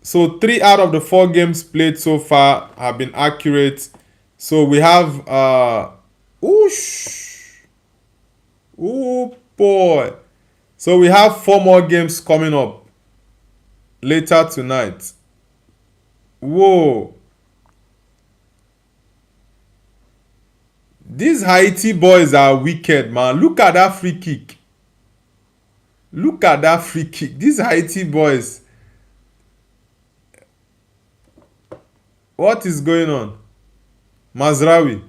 So 3 out of the 4 games played so far have been accurate. So we have oh boy. So we have 4 more games coming up later tonight. Whoa. These Haiti boys are wicked, man. Look at that free kick. Look at that free kick. These Haiti boys. What is going on? Mazraoui.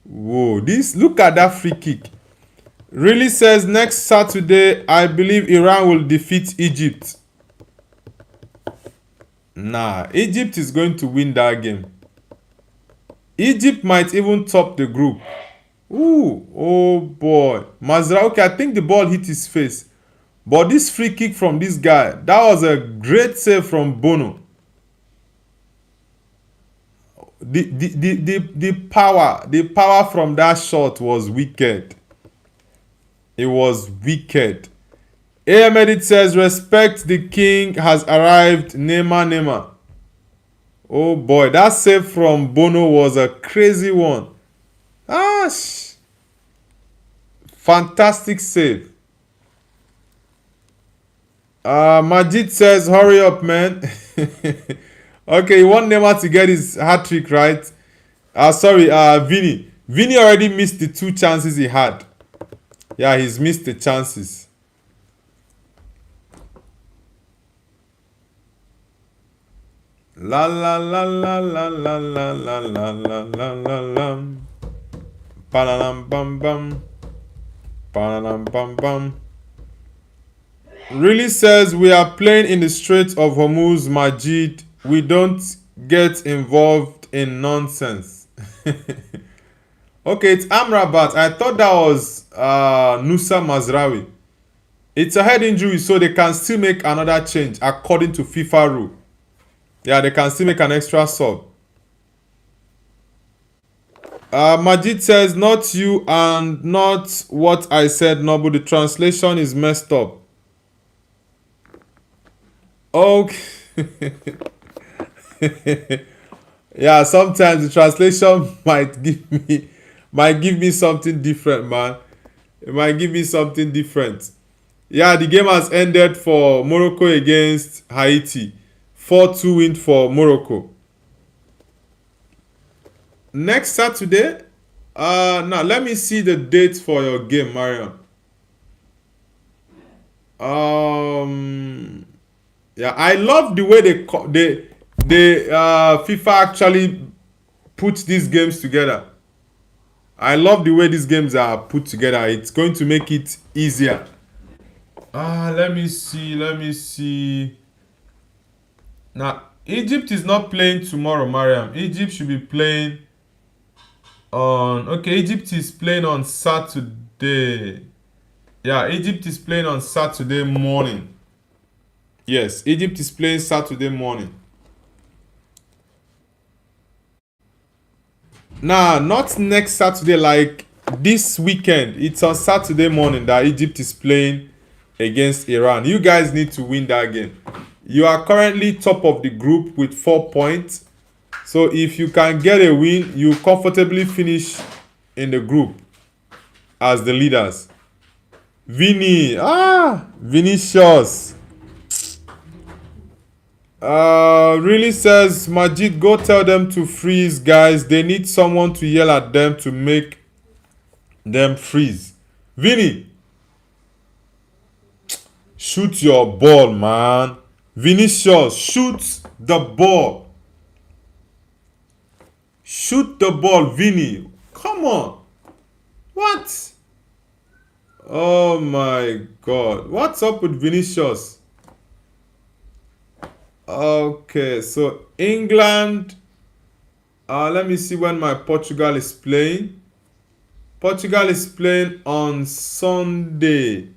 Whoa, look at that free kick. Really says next Saturday, I believe Iran will defeat Egypt. Nah, Egypt is going to win that game. Egypt might even top the group. Ooh, oh boy. Mazraoui, okay, I think the ball hit his face. But this free kick from this guy, that was a great save from Bono. The power from that shot was wicked. It was wicked. Ahmed says, respect, the king has arrived. Neymar. Oh boy, that save from Bono was a crazy one. Fantastic save. Majid says, hurry up, man. Okay, you want Neymar to get his hat trick, right? Sorry, Vinny. Vinny already missed the 2 chances he had. Yeah, he's missed the chances. La la la la la la la la la la la la la. Ba-la-lam bam bam. Ba-la-lam bam bam. Really says we are playing in the Strait of Hormuz, Majid. We don't get involved in nonsense. Okay, it's Amrabat. I thought that was Nusa Mazraoui. It's a head injury, so they can still make another change according to FIFA rule. Yeah, they can still make an extra sub. Majid says, not you and not what I said, Nobu. The translation is messed up. Okay. Yeah, sometimes the translation might give me something different, man. It might give me something different. Yeah, the game has ended for Morocco against Haiti. 4-2 win for Morocco. Next Saturday, now let me see the date for your game, Mariam. Yeah, I love the way FIFA actually put these games together. I love the way these games are put together. It's going to make it easier. Let me see. Let me see. Now, Egypt is not playing tomorrow, Mariam. Egypt should be playing on. Okay, Egypt is playing on Saturday. Yeah, Egypt is playing on Saturday morning. Yes, Egypt is playing Saturday morning. Nah, not next Saturday, like this weekend. It's on Saturday morning that Egypt is playing against Iran. You guys need to win that game. You are currently top of the group with 4 points. So if you can get a win, you comfortably finish in the group as the leaders. Vinicius. Really says, Majid, go tell them to freeze, guys. They need someone to yell at them to make them freeze. Vinny, shoot your ball, man. Vinicius, shoot the ball. Shoot the ball, Vinny. Come on. What? Oh my God. What's up with Vinicius? Okay, so England. Let me see when my Portugal is playing. Portugal is playing on Sunday.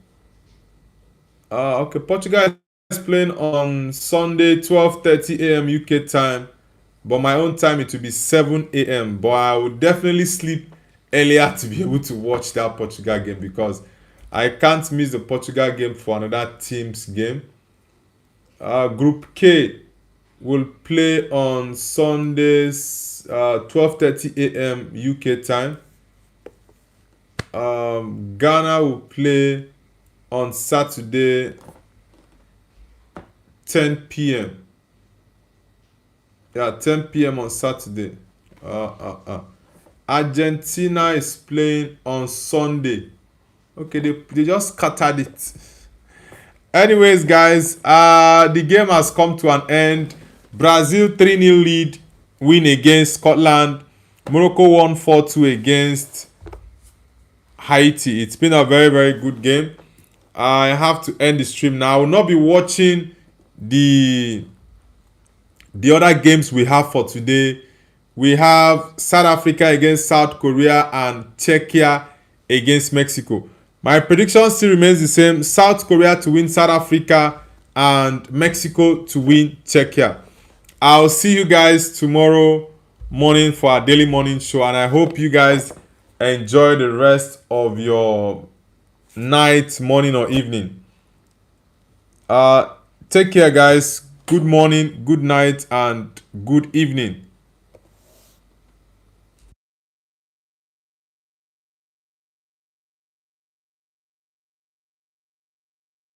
Okay, Portugal is playing on Sunday, 12:30 a.m. UK time. But my own time it will be 7 a.m. But I will definitely sleep earlier to be able to watch that Portugal game because I can't miss the Portugal game for another team's game. Group K will play on Sundays, 12:30 a.m. UK time. Ghana will play on Saturday, 10 p.m. Yeah, 10 p.m. on Saturday. Argentina is playing on Sunday. Okay, they just scattered it. Anyways, guys, the game has come to an end. Brazil 3-0 lead win against Scotland. Morocco won 4-2 against Haiti. It's been a very, very good game. I have to end the stream now. I will not be watching the other games we have for today. We have South Africa against South Korea and Czechia against Mexico. My prediction still remains the same. South Korea to win South Africa and Mexico to win Czechia. I'll see you guys tomorrow morning for our daily morning show. And I hope you guys enjoy the rest of your night, morning or evening. Take care, guys. Good morning, good night, and good evening.